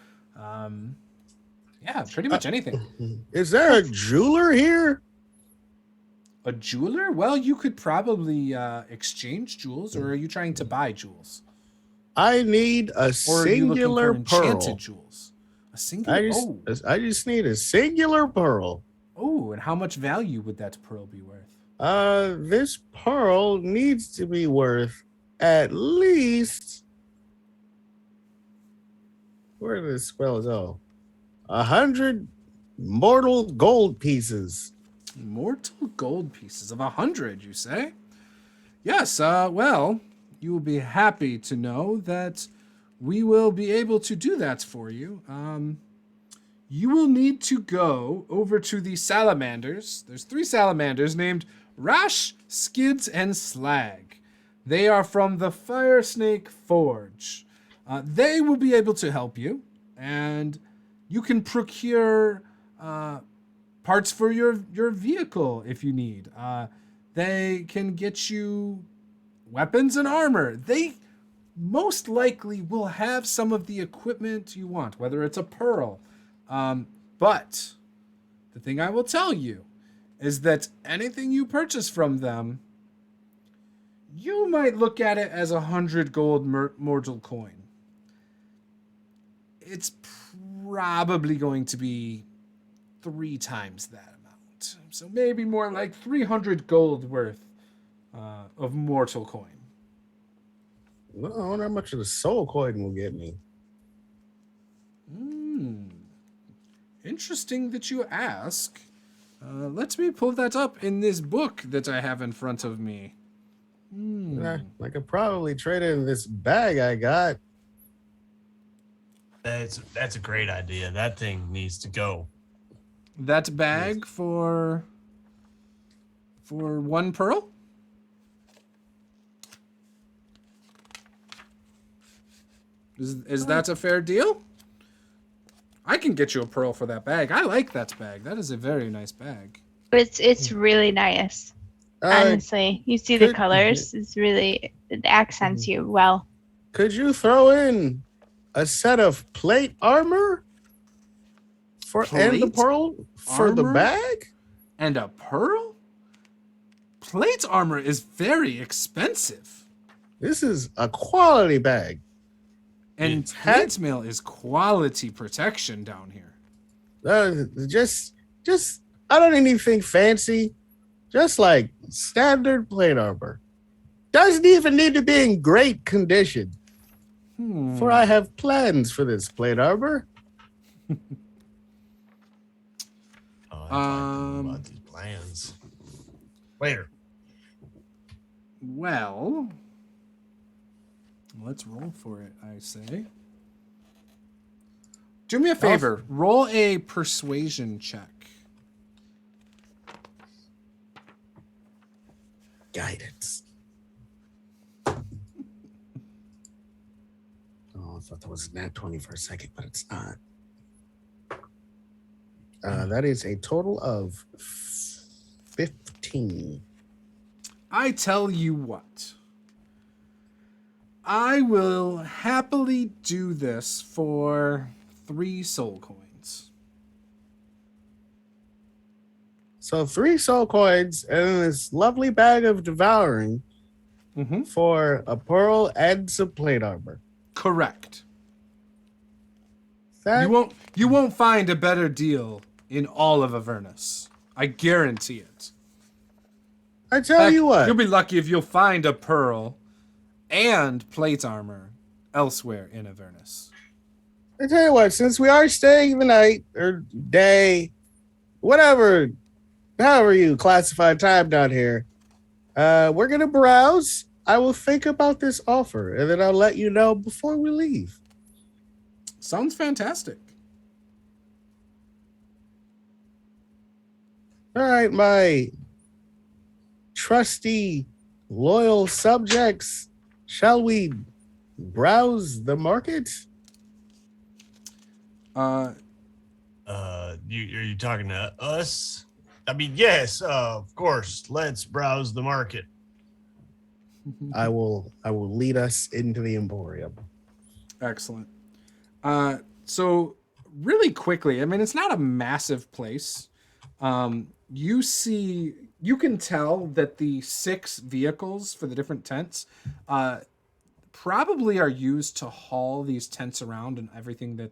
Pretty much anything. is there a jeweler here? A jeweler? Well, you could probably exchange jewels, or are you trying to buy jewels? I need a Or are you looking singular for enchanted pearl. jewels? A singular? I just need a singular pearl. Oh, and how much value would that pearl be worth? This pearl needs to be worth at least, where did this spell go? 100 mortal gold pieces. Mortal gold pieces of 100, you say? Yes, well, you will be happy to know that we will be able to do that for you. You will need to go over to the salamanders. There's 3 salamanders named Rash, Skids, and Slag. They are from the Fire Snake Forge. They will be able to help you, and you can procure parts for your vehicle if you need. They can get you weapons and armor. They most likely will have some of the equipment you want, whether it's a pearl. But the thing I will tell you is that anything you purchase from them, you might look at it as 100 gold mortal coin. It's probably going to be 3 times that amount. that. So maybe more like 300 gold worth of mortal coin. Well, I wonder how much of the soul coin will get me. Interesting that you ask. Let me pull that up in this book that I have in front of me. I could probably trade it in this bag I got. That's a great idea. That thing needs to go. That bag for 1 pearl? Is that a fair deal? I can get you a pearl for that bag. I like that bag. That is a very nice bag. It's really nice. Honestly, you see the colors. It accents you well. Could you throw in a set of plate armor and the pearl for the bag? And a pearl? Plate armor is very expensive. This is a quality bag. And plate mail is quality protection down here. Just I don't need anything fancy. Just like standard plate armor. Doesn't even need to be in great condition. For I have plans for this plate armor. About these plans later. Well, let's roll for it, I say. Do me a favor. Roll a persuasion check. Guidance. I thought that was nat 20 for a second, but it's not. That is a total of 15. I tell you what. I will happily do this for 3 soul coins. So 3 soul coins and this lovely bag of devouring for a pearl and some plate armor. Correct. You won't find a better deal in all of Avernus. I guarantee it. I tell you what. You'll be lucky if you'll find a pearl and plate armor elsewhere in Avernus. I tell you what, since we are staying the night or day, whatever, however you classify time down here, we're going to browse. I will think about this offer, and then I'll let you know before we leave. Sounds fantastic. All right, my trusty, loyal subjects, shall we browse the market? Are you talking to us? I mean, yes, of course. Let's browse the market. I will lead us into the Emporium. Excellent. So really quickly, I mean, it's not a massive place. You can tell that the 6 vehicles for the different tents probably are used to haul these tents around and everything that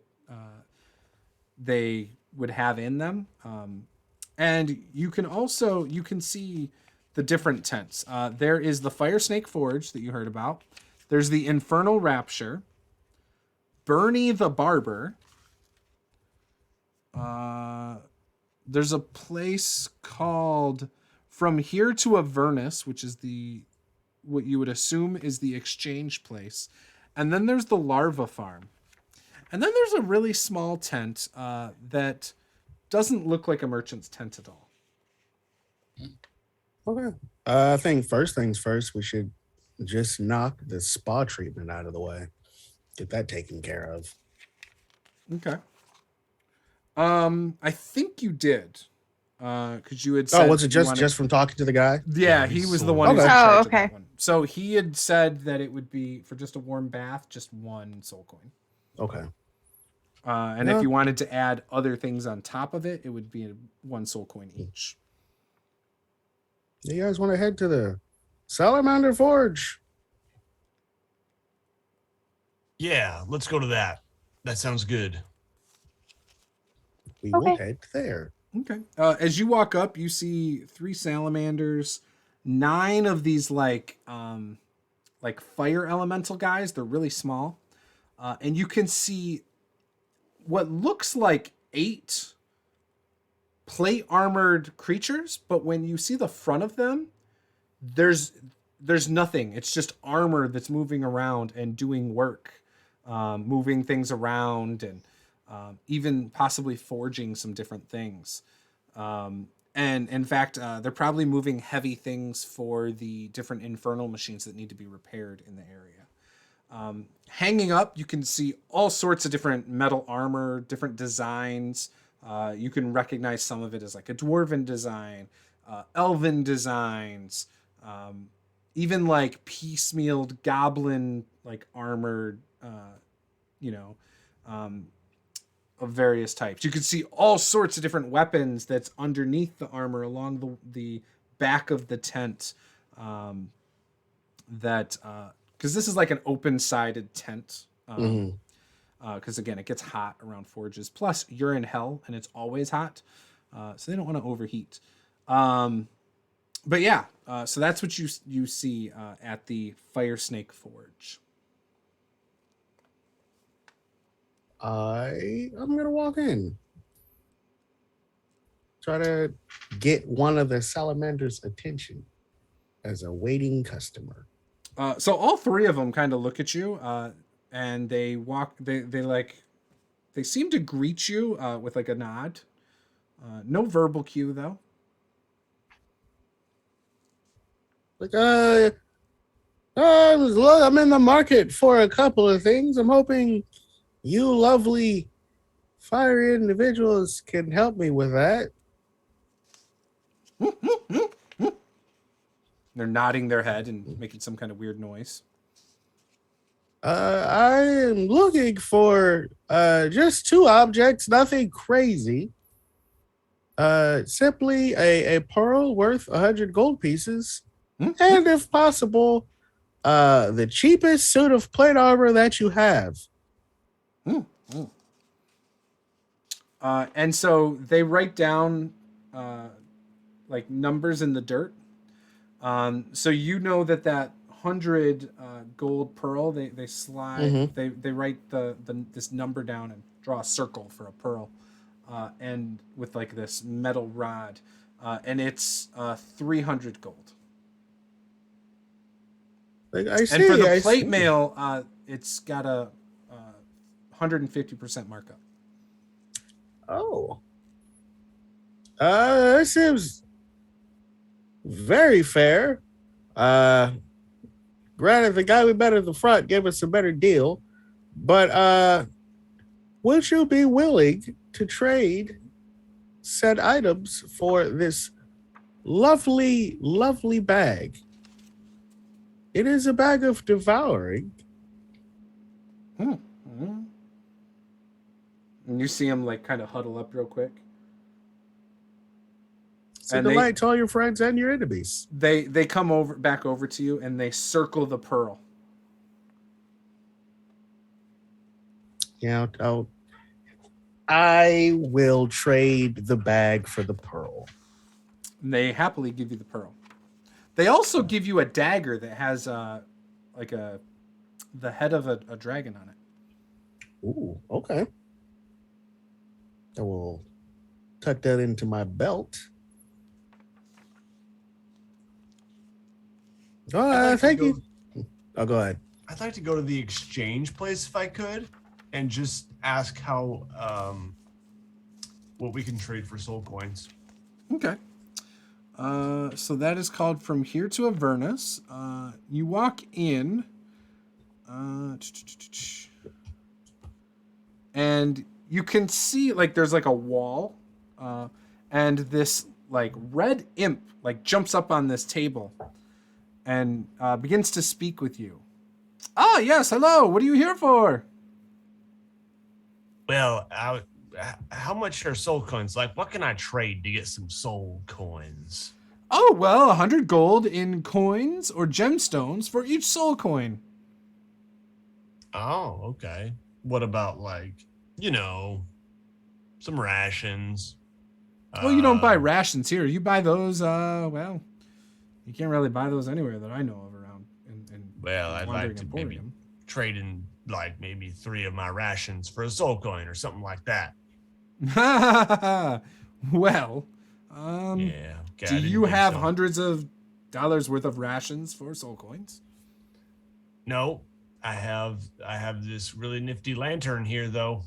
they would have in them. And you can see the different tents. There is the Fire Snake Forge that you heard about. There's the Infernal Rapture, Bernie the Barber. There's a place called From Here to Avernus, which is what you would assume is the exchange place. And then there's the Larva Farm. And then there's a really small tent that doesn't look like a merchant's tent at all. Okay. I think first things first, we should just knock the spa treatment out of the way. Get that taken care of. Okay. I think you did. Because you had said... Oh, was it just from talking to the guy? Yeah, he was the one who was in Okay. charge of Okay. that one. So he had said that it would be, for just a warm bath, just 1 soul coin. Okay. And if you wanted to add other things on top of it, it would be 1 soul coin each. You guys want to head to the Salamander Forge? Yeah, let's go to that. That sounds good. We will head there. Okay. As you walk up, you see 3 salamanders, 9 of these like fire elemental guys. They're really small, and you can see what looks like 8 plate armored creatures. But when you see the front of them, there's nothing. It's just armor that's moving around and doing work, moving things around and even possibly forging some different things. And in fact, they're probably moving heavy things for the different infernal machines that need to be repaired in the area. Hanging up, you can see all sorts of different metal armor, different designs. You can recognize some of it as like a dwarven design, elven designs, even like piecemealed goblin like armored, of various types. You can see all sorts of different weapons that's underneath the armor along the back of the tent. Because this is like an open-sided tent. Because again, it gets hot around forges. Plus, you're in hell and it's always hot, so they don't want to overheat. But yeah, so that's what you see at the Fire Snake Forge. I'm gonna walk in. Try to get one of the salamanders' attention as a waiting customer. So all 3 of them kind of look at you, and they walk. They seem to greet you with like a nod. No verbal cue though. Like, I'm in the market for a couple of things. I'm hoping you lovely fiery individuals can help me with that. They're nodding their head and making some kind of weird noise. I am looking for just 2 objects, nothing crazy. Simply a pearl worth 100 gold pieces, and if possible, the cheapest suit of plate armor that you have. And so they write down like numbers in the dirt. So you know that 100 gold pearl, they slide, they write this number down and draw a circle for a pearl, and with like this metal rod, and it's 300 gold. Like, I see, and for the plate mail, it's got a 150% markup. Oh. That seems very fair. Granted, the guy we met at the front gave us a better deal, but would you be willing to trade said items for this lovely, lovely bag? It is a bag of devouring. And you see him like kind of huddle up real quick. It's a delight to all your friends and your enemies. They come back over to you and they circle the pearl. Yeah, I will trade the bag for the pearl. And they happily give you the pearl. They also give you a dagger that has the head of a dragon on it. Ooh, okay. I will tuck that into my belt. Thank you. Oh, go ahead. I'd like to go to the exchange place if I could, and just ask how what we can trade for soul coins. Okay. So that is called From Here to Avernus. You walk in, and you can see like there's like a wall, and this like red imp like jumps up on this table and begins to speak with you. Ah, yes, hello. What are you here for? Well, how much are soul coins? Like, what can I trade to get some soul coins? Oh, well, 100 gold in coins or gemstones for each soul coin. Oh, okay. What about, like, some rations? Well, you don't buy rations here. You buy those. Well, you can't really buy those anywhere that I know of around. Well, I'd like to maybe Emporium. trade in like maybe 3 of my rations for a soul coin or something like that. Well, Yeah. Okay, do I didn't you think have so. hundreds of dollars worth of rations for soul coins? No, I have this really nifty lantern here though.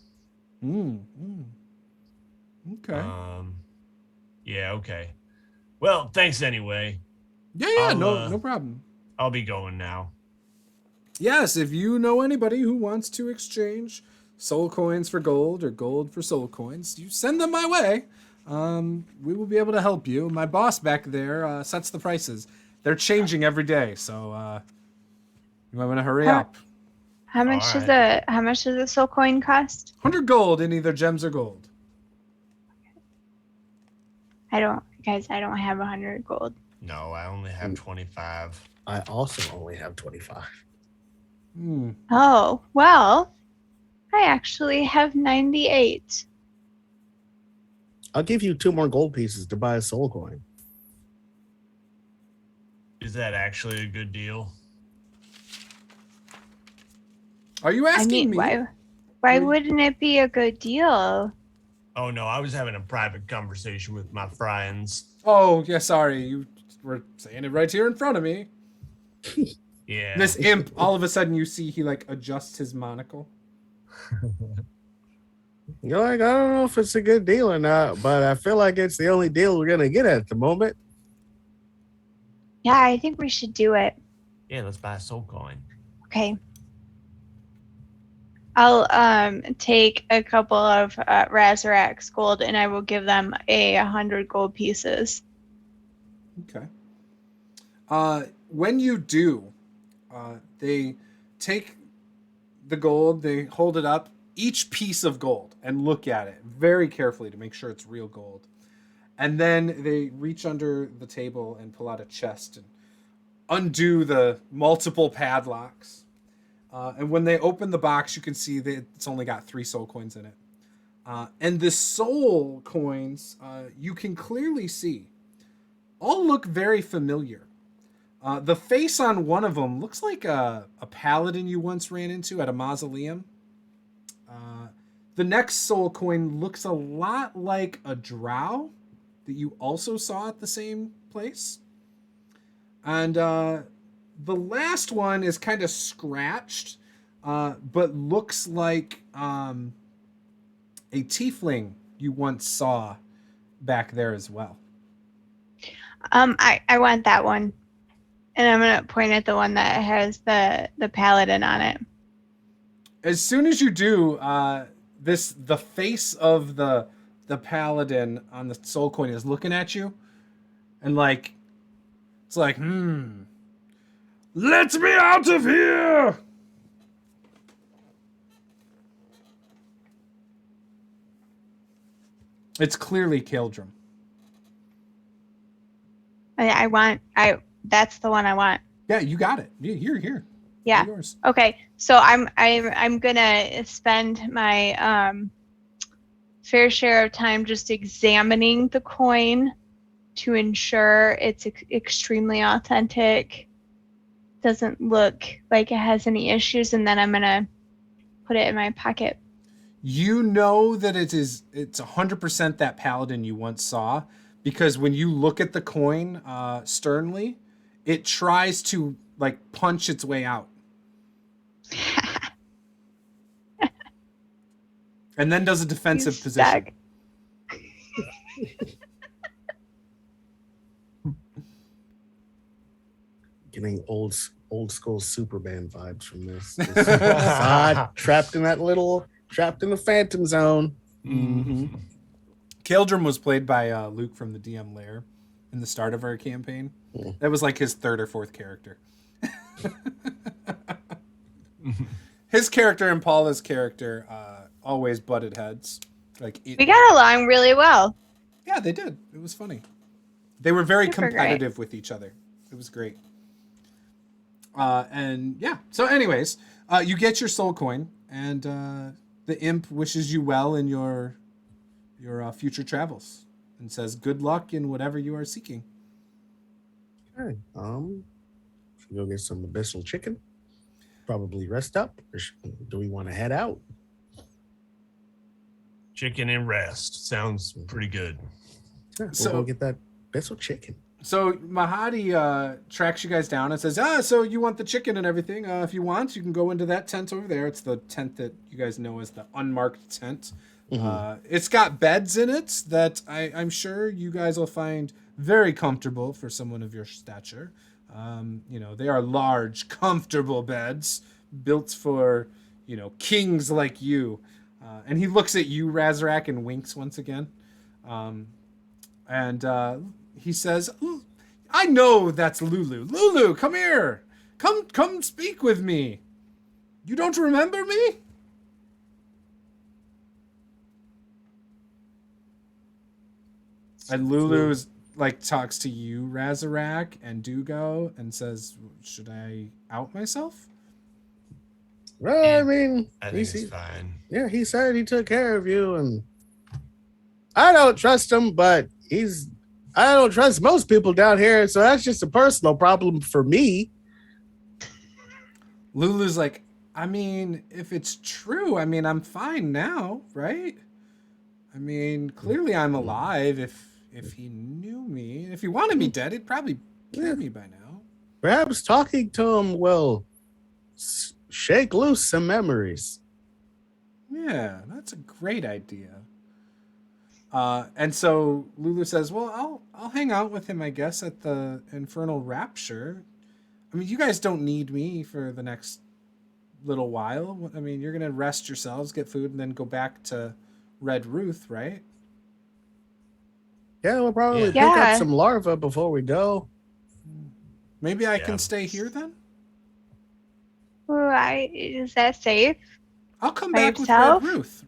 Okay. Yeah, okay. Well, thanks anyway. Yeah, no problem. I'll be going now. Yes, if you know anybody who wants to exchange soul coins for gold or gold for soul coins, you send them my way. We will be able to help you. My boss back there sets the prices. They're changing every day, so you might want to hurry up. How much does a soul coin cost? 100 gold in either gems or gold. I don't have 100 gold. No, I only have 25. I also only have 25. Oh, well, I actually have 98. I'll give you 2 more gold pieces to buy a soul coin. Is that actually a good deal? Are you asking me? Why wouldn't it be a good deal? Oh no, I was having a private conversation with my friends. Oh, yeah, sorry. You were saying it right here in front of me. Yeah. This imp, all of a sudden you see he like adjusts his monocle. You're like, I don't know if it's a good deal or not, but I feel like it's the only deal we're going to get at the moment. Yeah, I think we should do it. Yeah, let's buy a soul coin. Okay. I'll take a couple of Razorak's gold and I will give them 100 gold pieces. Okay. When you do, they take the gold, they hold it up, each piece of gold, and look at it very carefully to make sure it's real gold. And then they reach under the table and pull out a chest and undo the multiple padlocks. And when they open the box, you can see that it's only got 3 soul coins in it. And the soul coins, you can clearly see, all look very familiar. The face on one of them looks like a paladin you once ran into at a mausoleum. The next soul coin looks a lot like a drow that you also saw at the same place. And the last one is kind of scratched, but looks like a tiefling you once saw back there as well. I want that one. And I'm going to point at the one that has the paladin on it. As soon as you do, the face of the paladin on the soul coin is looking at you, and it's like, let me out of here! It's clearly Kildrum. That's the one I want. Yeah, you got it. Here. Yeah. Yours. Okay. So I'm gonna spend my fair share of time just examining the coin to ensure it's extremely authentic, doesn't look like it has any issues, and then I'm gonna put it in my pocket. You know that it's 100% that paladin you once saw, because when you look at the coin sternly, it tries to punch its way out. And then does a defensive position. Getting old school Superman vibes from this. Zod trapped in the Phantom Zone. Mm-hmm. Kildrum was played by Luke from the DM Lair in the start of our campaign. That was like his 3rd or 4th character. His character and Paula's character always butted heads. We got along really well. Yeah, they did. It was funny. They were very Super competitive with each other. It was great. And yeah. So anyways, you get your soul coin, and the imp wishes you well in your future travels. and says, "Good luck in whatever you are seeking." Okay. Should we go get some abyssal chicken? Probably rest up. Or do we want to head out? Chicken and rest sounds pretty good. Yeah, we'll So- go get that abyssal chicken. So Mahadi tracks you guys down and says, so you want the chicken and everything. If you want, you can go into that tent over there. It's the tent that you guys know as the unmarked tent. It's got beds in it that I'm sure you guys will find very comfortable for someone of your stature. They are large, comfortable beds built for, kings like you. And he looks at you, Razarak, and winks once again. He says, "I know that's Lulu. Lulu, come here. Come speak with me. You don't remember me?" And Lulu's talks to you, Razarak, and Dugo, and says, "Should I out myself?" Well, I mean, I think it's fine. Yeah, he said he took care of you, and I don't trust him, but I don't trust most people down here, so that's just a personal problem for me. Lulu's like, "I mean, if it's true, I'm fine now, right? Clearly I'm alive. If he knew me, if he wanted me dead, he'd probably kill me by now. Perhaps talking to him will shake loose some memories." Yeah, that's a great idea. And so Lulu says, "Well, I'll hang out with him, I guess, at the Infernal Rapture. You guys don't need me for the next little while. You're gonna rest yourselves, get food, and then go back to Red Ruth, right?" Yeah, we'll probably pick Yeah. up some larvae before we go. Maybe I can stay here then? Is that safe? I'll come By back with yourself? Red Ruth.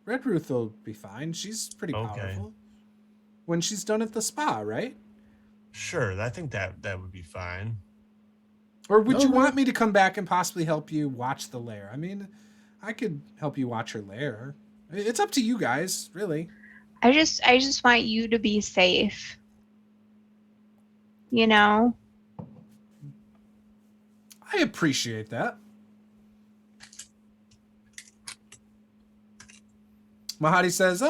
Red Ruth will be fine. She's pretty powerful. When she's done at the spa, right? Sure, I think that would be fine. Or would you want me to come back and possibly help you watch the lair? I could help you watch her lair. It's up to you guys, really. I just want you to be safe. I appreciate that. Mahadi says,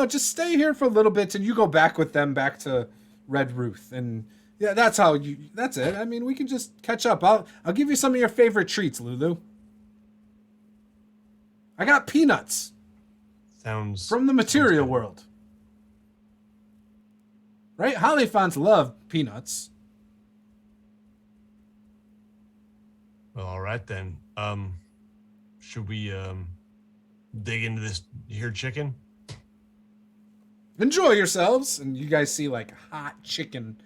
just stay here for a little bit and you go back with them back to Red Ruth. And yeah, that's it. We can just catch up. I'll give you some of your favorite treats, Lulu. I got peanuts. Sounds from the material world. Right? Hollyphants love peanuts. Well, all right then. Should we dig into this here chicken? Enjoy yourselves. And you guys see hot chicken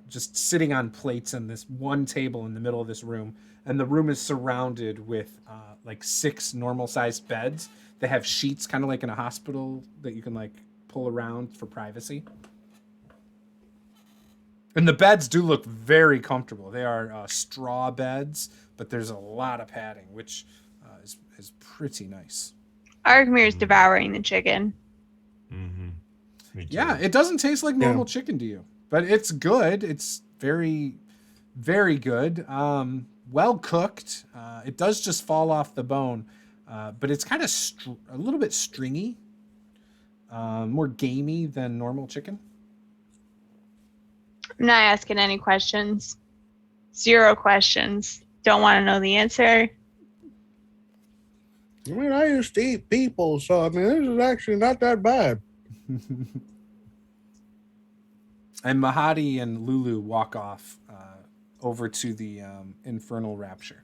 just sitting on plates in this one table in the middle of this room. And the room is surrounded with 6 normal sized beds. They have sheets kind of like in a hospital that you can pull around for privacy. And the beds do look very comfortable. They are straw beds, but there's a lot of padding, which is pretty nice. Arkmir's devouring the chicken. Mm-hmm. Me too. Yeah, it doesn't taste like normal chicken to you, but it's good. It's very, very good. Well cooked. It does just fall off the bone, but it's kind of a little bit stringy, more gamey than normal chicken. I'm not asking any questions. 0 questions. Don't want to know the answer. I used to eat people, so this is actually not that bad. And Mahadi and Lulu walk off over to the Infernal Rapture.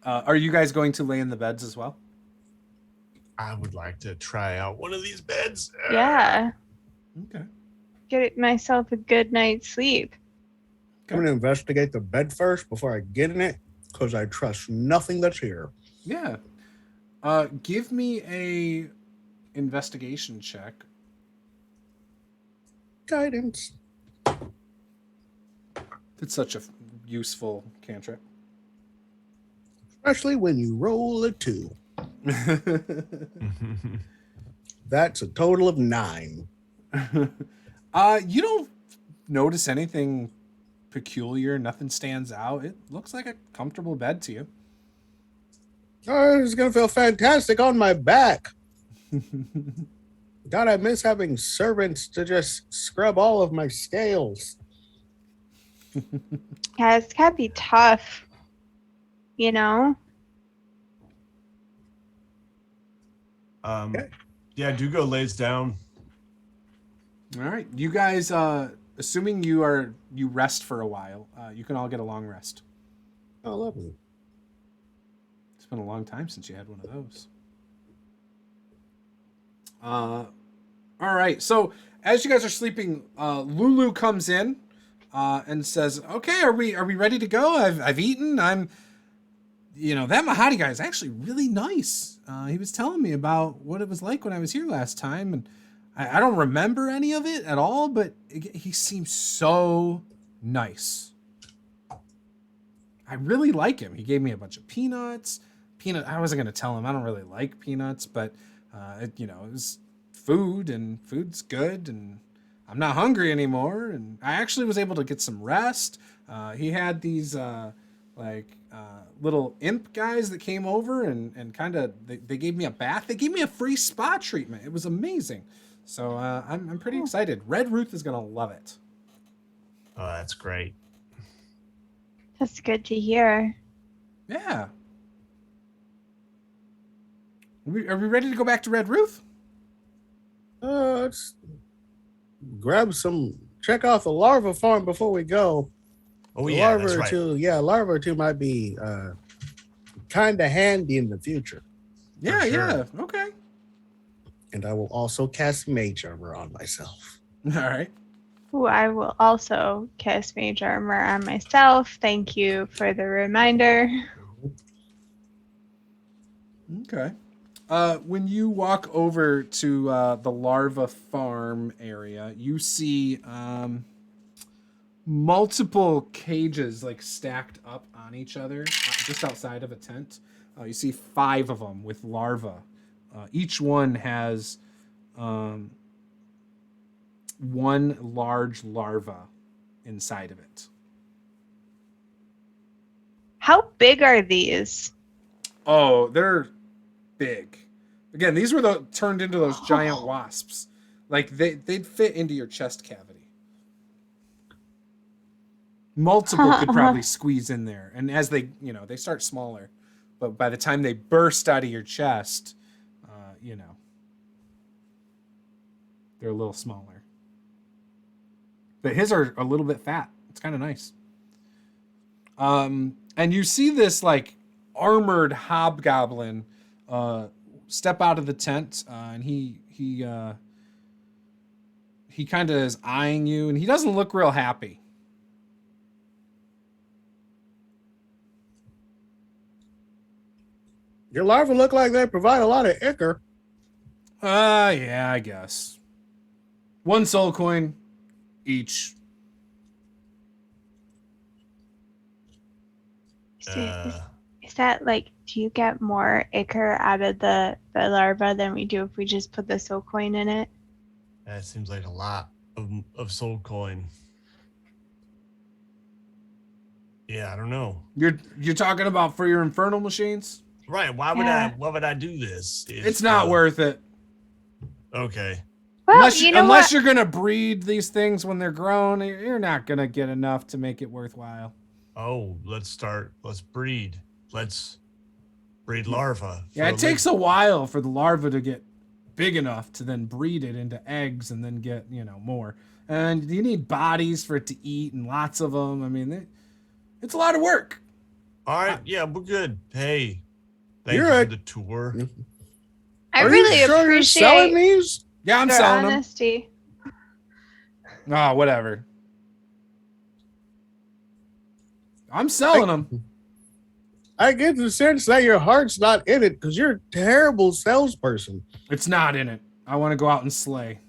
Are you guys going to lay in the beds as well? I would like to try out one of these beds. Yeah. Okay. Get myself a good night's sleep. I'm going to investigate the bed first before I get in it, because I trust nothing that's here. Yeah. Give me a investigation check. Guidance. It's such a useful cantrip. Especially when you roll a 2. That's a total of 9. You don't notice anything peculiar. Nothing stands out. It looks like a comfortable bed to you. Oh, it's going to feel fantastic on my back. God, I miss having servants to just scrub all of my scales. Yeah, it's gotta be tough, you know? Yeah, Dugo lays down. All right, you guys. Assuming you rest for a while, you can all get a long rest. Oh, lovely. It's been a long time since you had one of those. All right. So as you guys are sleeping, Lulu comes in and says, "Okay, are we ready to go? I've eaten. That Mahadi guy is actually really nice. He was telling me about what it was like when I was here last time, and I don't remember any of it at all, but he seems so nice. I really like him. He gave me a bunch of peanuts. I wasn't going to tell him I don't really like peanuts, but it was food, and food's good, and I'm not hungry anymore, and I actually was able to get some rest. He had these little imp guys that came over and kind of they gave me a bath. They gave me a free spa treatment. It was amazing. So I'm pretty excited. Red Ruth is going to love it. Oh, that's great. That's good to hear. Yeah. Are we ready to go back to Red Ruth? Let's check out the larva farm before we go. Oh, yeah, that's right. Larva or two might be kind of handy in the future. Yeah, For sure. yeah. Okay. And I will also cast mage armor on myself. All right. Ooh, I will also cast mage armor on myself. Thank you for the reminder. Okay. When you walk over to the larva farm area, you see multiple cages like stacked up on each other just outside of a tent. You see 5 of them with larvae. Each one has one large larva inside of it. How big are these? Oh, they're big. Again, these were turned into those giant wasps. Like they'd fit into your chest cavity. Multiple could probably squeeze in there. And as they start smaller, but by the time they burst out of your chest, they're a little smaller. But his are a little bit fat. It's kind of nice. And you see this like armored hobgoblin step out of the tent, and he kind of is eyeing you, and he doesn't look real happy. Your larvae look like they provide a lot of ichor. Yeah, I guess. 1 soul coin each. Is that like, do you get more ichor out of the larva than we do if we just put the soul coin in it? That seems like a lot of soul coin. Yeah, I don't know. You're talking about for your infernal machines? Right. Why would I do this? It's not worth it. Okay. Well, unless you're gonna breed these things when they're grown, you're not gonna get enough to make it worthwhile. Oh, let's breed. Let's breed larvae. Yeah, it takes a while for the larva to get big enough to then breed it into eggs and then get, more. And you need bodies for it to eat and lots of them. I mean, it's a lot of work. All right. Yeah, we're good. Hey, thank You're you right. for the tour. I Are really you sure appreciate you're selling these? Yeah, I'm your selling honesty. them. Oh, whatever. I'm selling them. I get the sense that your heart's not in it because you're a terrible salesperson. It's not in it. I want to go out and slay.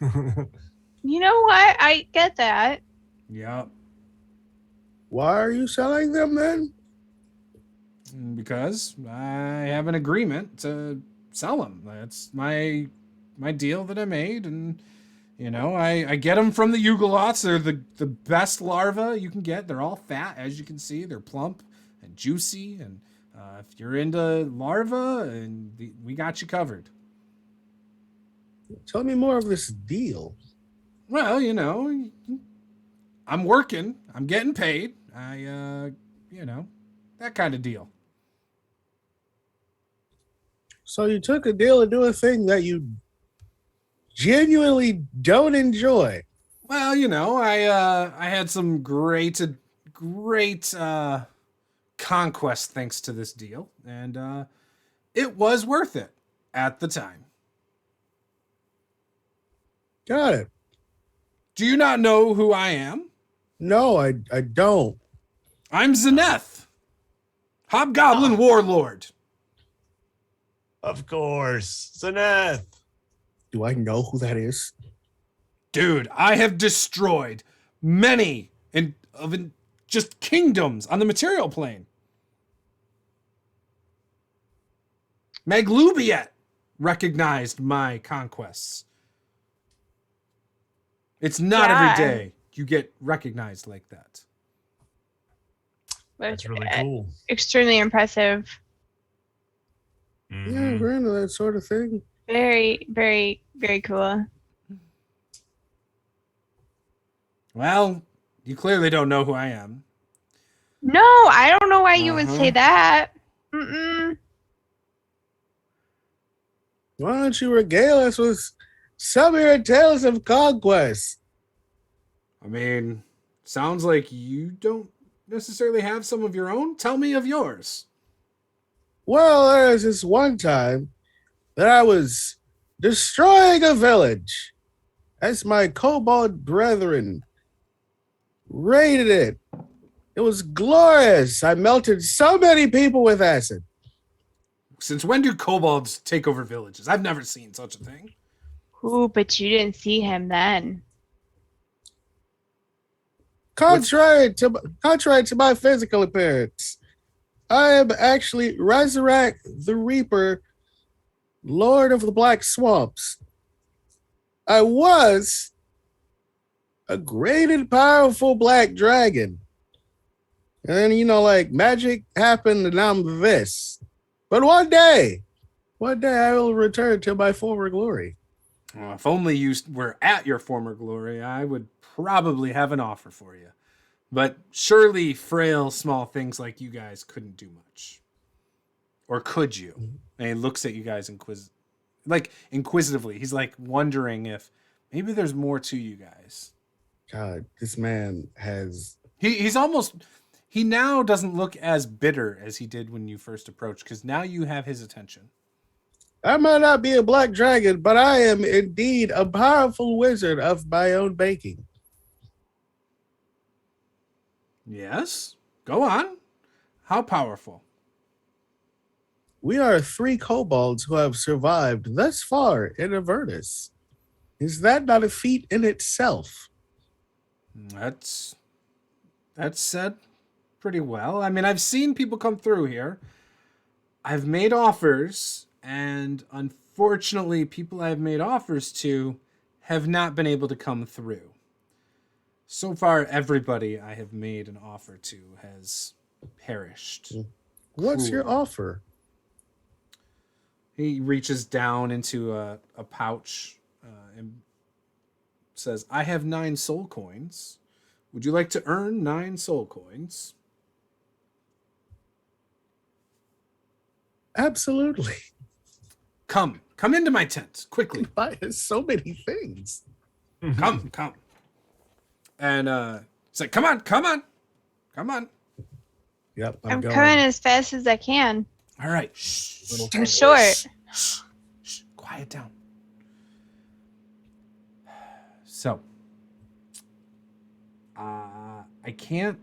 You know what? I get that. Yep. Why are you selling them then? Because I have an agreement to sell them. That's my deal that I made, and I get them from the Yugoloths. They're the best larvae you can get. They're all fat, as you can see. They're plump and juicy, and if you're into larvae, we got you covered. Tell me more of this deal. Well, I'm working. I'm getting paid. That kind of deal. So you took a deal to do a thing that you genuinely don't enjoy. Well, I had some great conquest thanks to this deal, and it was worth it at the time. Got it. Do you not know who I am? No, I don't. I'm Zeneth, Hobgoblin Warlord. Of course, Zeneth. Do I know who that is? Dude, I have destroyed many just kingdoms on the material plane. Maglubiet recognized my conquests. It's not every day you get recognized like that. That's really cool. Extremely impressive. Mm-hmm. Yeah, we're into that sort of thing. Very, very, very cool. Well, you clearly don't know who I am. No, I don't know why you would say that. Why don't you regale us with some of your tales of conquest? I mean, sounds like you don't necessarily have some of your own. Tell me of yours. Well, there was this one time that I was destroying a village as my kobold brethren raided it. It was glorious. I melted so many people with acid. Since when do kobolds take over villages? I've never seen such a thing. Ooh, but you didn't see him then. Contrary to my physical appearance, I am actually Resurrect the Reaper, Lord of the Black Swamps. I was a great and powerful black dragon. And then, magic happened and I'm this. But one day I will return to my former glory. Well, if only you were at your former glory, I would probably have an offer for you. But surely frail, small things like you guys couldn't do much. Or could you? And he looks at you guys inquisitively. He's like wondering if maybe there's more to you guys. God, this man has... He now doesn't look as bitter as he did when you first approached, because now you have his attention. I might not be a black dragon, but I am indeed a powerful wizard of my own baking. Yes? Go on. How powerful? We are 3 kobolds who have survived thus far in Avernus. Is that not a feat in itself? That's said pretty well. I mean, I've seen people come through here. I've made offers, and unfortunately, people I've made offers to have not been able to come through. So far, everybody I have made an offer to has perished. What's your offer? He reaches down into a pouch and says, I have 9 soul coins. Would you like to earn 9 soul coins? Absolutely. Come into my tent, quickly. Buy so many things. Come. And it's like, come on. Yep, I'm going. coming as fast as I can. All right. Shh. I'm short. Shh. Quiet down. So, I can't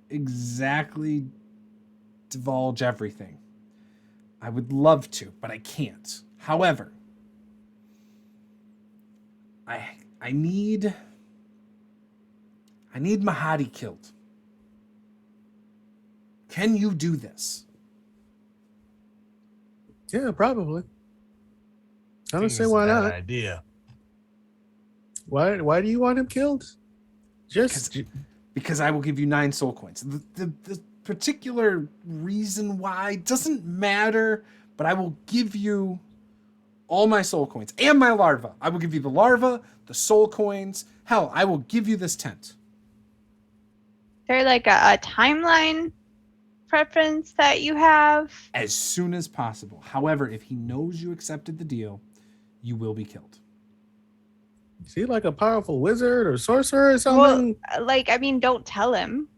exactly divulge everything. I would love to, but I can't. However, I need Mahadi killed. Can you do this? Yeah, probably. I don't think see it's a why bad not. idea. Why do you want him killed? Because I will give you 9 soul coins. The particular reason why doesn't matter, but I will give you all my soul coins and my larva. I will give you the larva, the soul coins. Hell, I will give you this tent. There like a timeline preference that you have? As soon as possible. However, if he knows you accepted the deal, you will be killed. Is he like a powerful wizard or sorcerer or something? Well, don't tell him.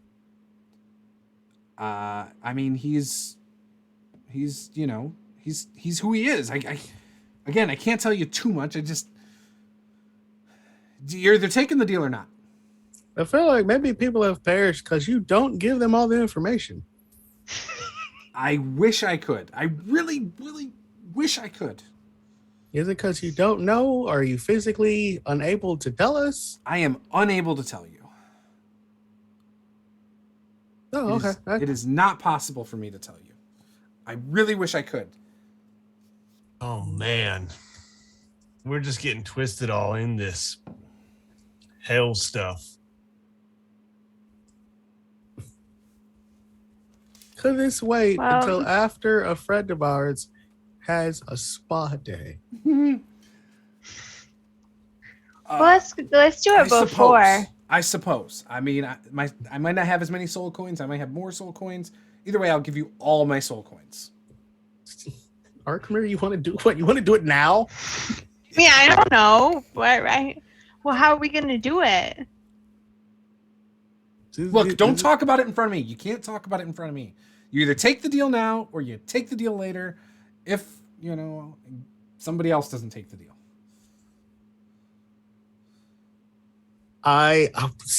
I mean, he's you know, he's who he is. I can't tell you too much. You're either taking the deal or not. I feel like maybe people have perished because you don't give them all the information. I wish I could. I really, really wish I could. Is it because you don't know? Or are you physically unable to tell us? I am unable to tell you. Oh, okay. It is not possible for me to tell you. I really wish I could. Oh man, we're just getting twisted all in this hell stuff. Could this wait until after a friend of ours has a spa day? Let's do it before. I suppose. I mean, I might not have as many soul coins. I might have more soul coins. Either way, I'll give you all my soul coins. Arkmer, you want to do what? You want to do it now? Yeah, I don't know. What, right? Well, how are we going to do it? Look, don't talk about it in front of me. You can't talk about it in front of me. You either take the deal now or you take the deal later if, somebody else doesn't take the deal.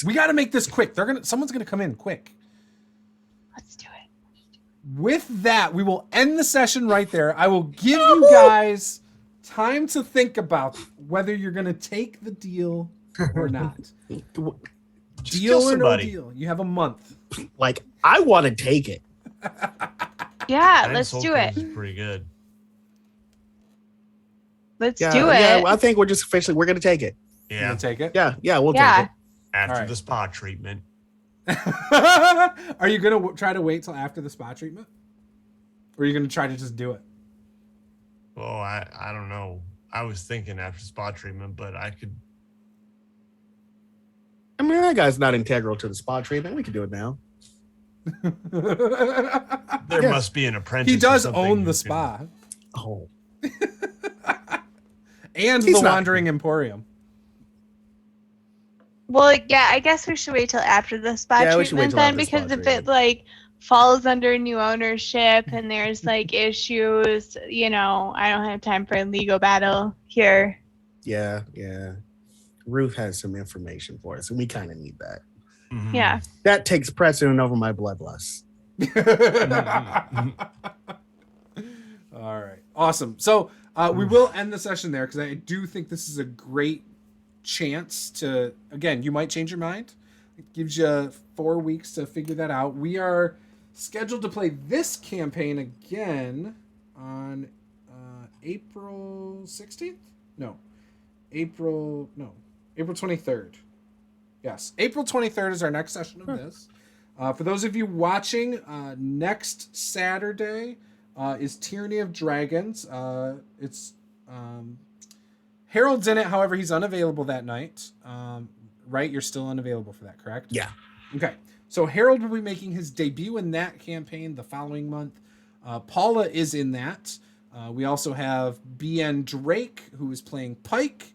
We got to make this quick. Someone's going to come in quick. Let's do it. With that, we will end the session right there. I will give you guys time to think about whether you're going to take the deal or not. Deal or no deal. You have a month. Like, I want to take it. Yeah, let's do it. Pretty good. Let's do it. Yeah, I think we're going to take it. Yeah. You gonna take it? Yeah, we'll take it. After the spa treatment. Are you going to try to wait till after the spa treatment? Or are you going to try to just do it? Well, I don't know. I was thinking after spa treatment, but I could. I mean, that guy's not integral to the spa treatment. We can do it now. There must be an apprentice. He does own the spa. Oh. And the Wandering Emporium. Well, yeah, I guess we should wait till after the spa treatment then, because if it falls under new ownership and there's issues, I don't have time for a legal battle here. Yeah. Ruth has some information for us, and we kind of need that. Mm-hmm. Yeah. That takes precedent over my bloodlust. All right. Awesome. So we will end the session there because I do think this is a great chance to, again, you might change your mind. It gives you 4 weeks to figure that out. We are scheduled to play this campaign again on April 16th? No. April 23rd. Yes, April 23rd is our next session of this. For those of you watching, next Saturday is Tyranny of Dragons. It's Harold's in it, however, he's unavailable that night. Right? You're still unavailable for that, correct? Yeah. Okay. So Harold will be making his debut in that campaign the following month. Paula is in that. We also have BN Drake, who is playing Pike.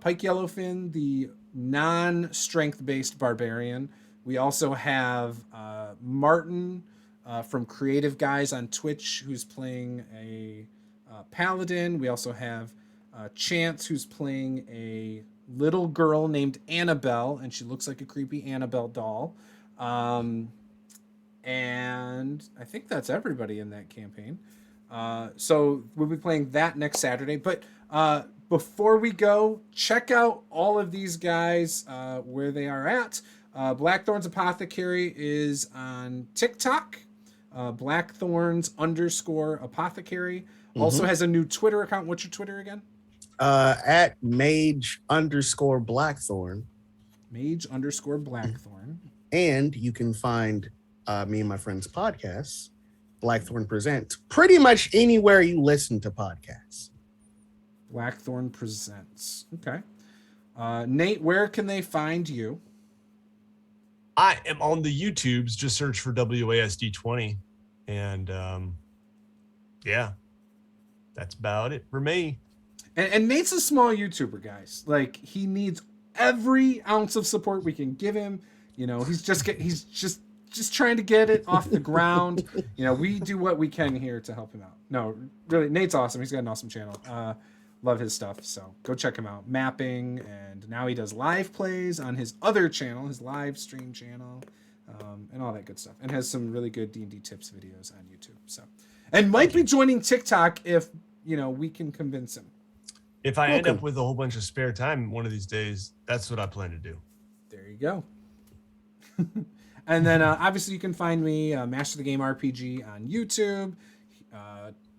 Pike Yellowfin, the non-strength-based barbarian. We also have Martin from Creative Guys on Twitch, who's playing a paladin. We also have Chance, who's playing a little girl named Annabelle, and she looks like a creepy Annabelle doll. And I think that's everybody in that campaign. So we'll be playing that next Saturday. But before we go, check out all of these guys where they are at. Blackthorn's Apothecary is on TikTok. Blackthorns_apothecary. Also has a new Twitter account. What's your Twitter again? At mage_blackthorn. Mage_blackthorn. And you can find me and my friends' podcasts, Blackthorn Presents, pretty much anywhere you listen to podcasts. Blackthorn Presents. Okay. Nate, where can they find you? I am on the YouTubes. Just search for WASD20. And yeah, that's about it for me. And Nate's a small YouTuber, guys. Like, he needs every ounce of support we can give him. You know, he's just trying to get it off the ground. You know, we do what we can here to help him out. No, really, Nate's awesome. He's got an awesome channel. Love his stuff. So go check him out. Mapping, and now he does live plays on his other channel, his live stream channel, and all that good stuff. And has some really good D&D tips videos on YouTube. So, and might be joining TikTok if, you know, we can convince him. If I end up with a whole bunch of spare time one of these days, that's what I plan to do. There you go. And then obviously you can find me Master the Game RPG on YouTube,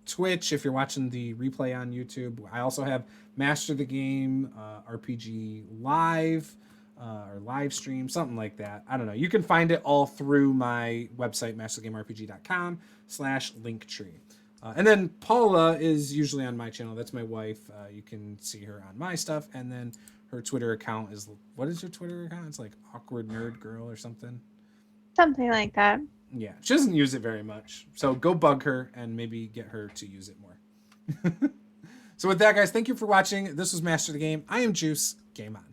Twitch if you're watching the replay on YouTube. I also have Master the Game RPG live or live stream, something like that. I don't know. You can find it all through my website, masterthegamerpg.com/linktree. And then Paula is usually on my channel. That's my wife. You can see her on my stuff. And then her Twitter account is, what is her Twitter account? It's like Awkward Nerd Girl or something. Something like that. Yeah, she doesn't use it very much. So go bug her and maybe get her to use it more. So with that, guys, thank you for watching. This was Master the Game. I am Juice. Game on.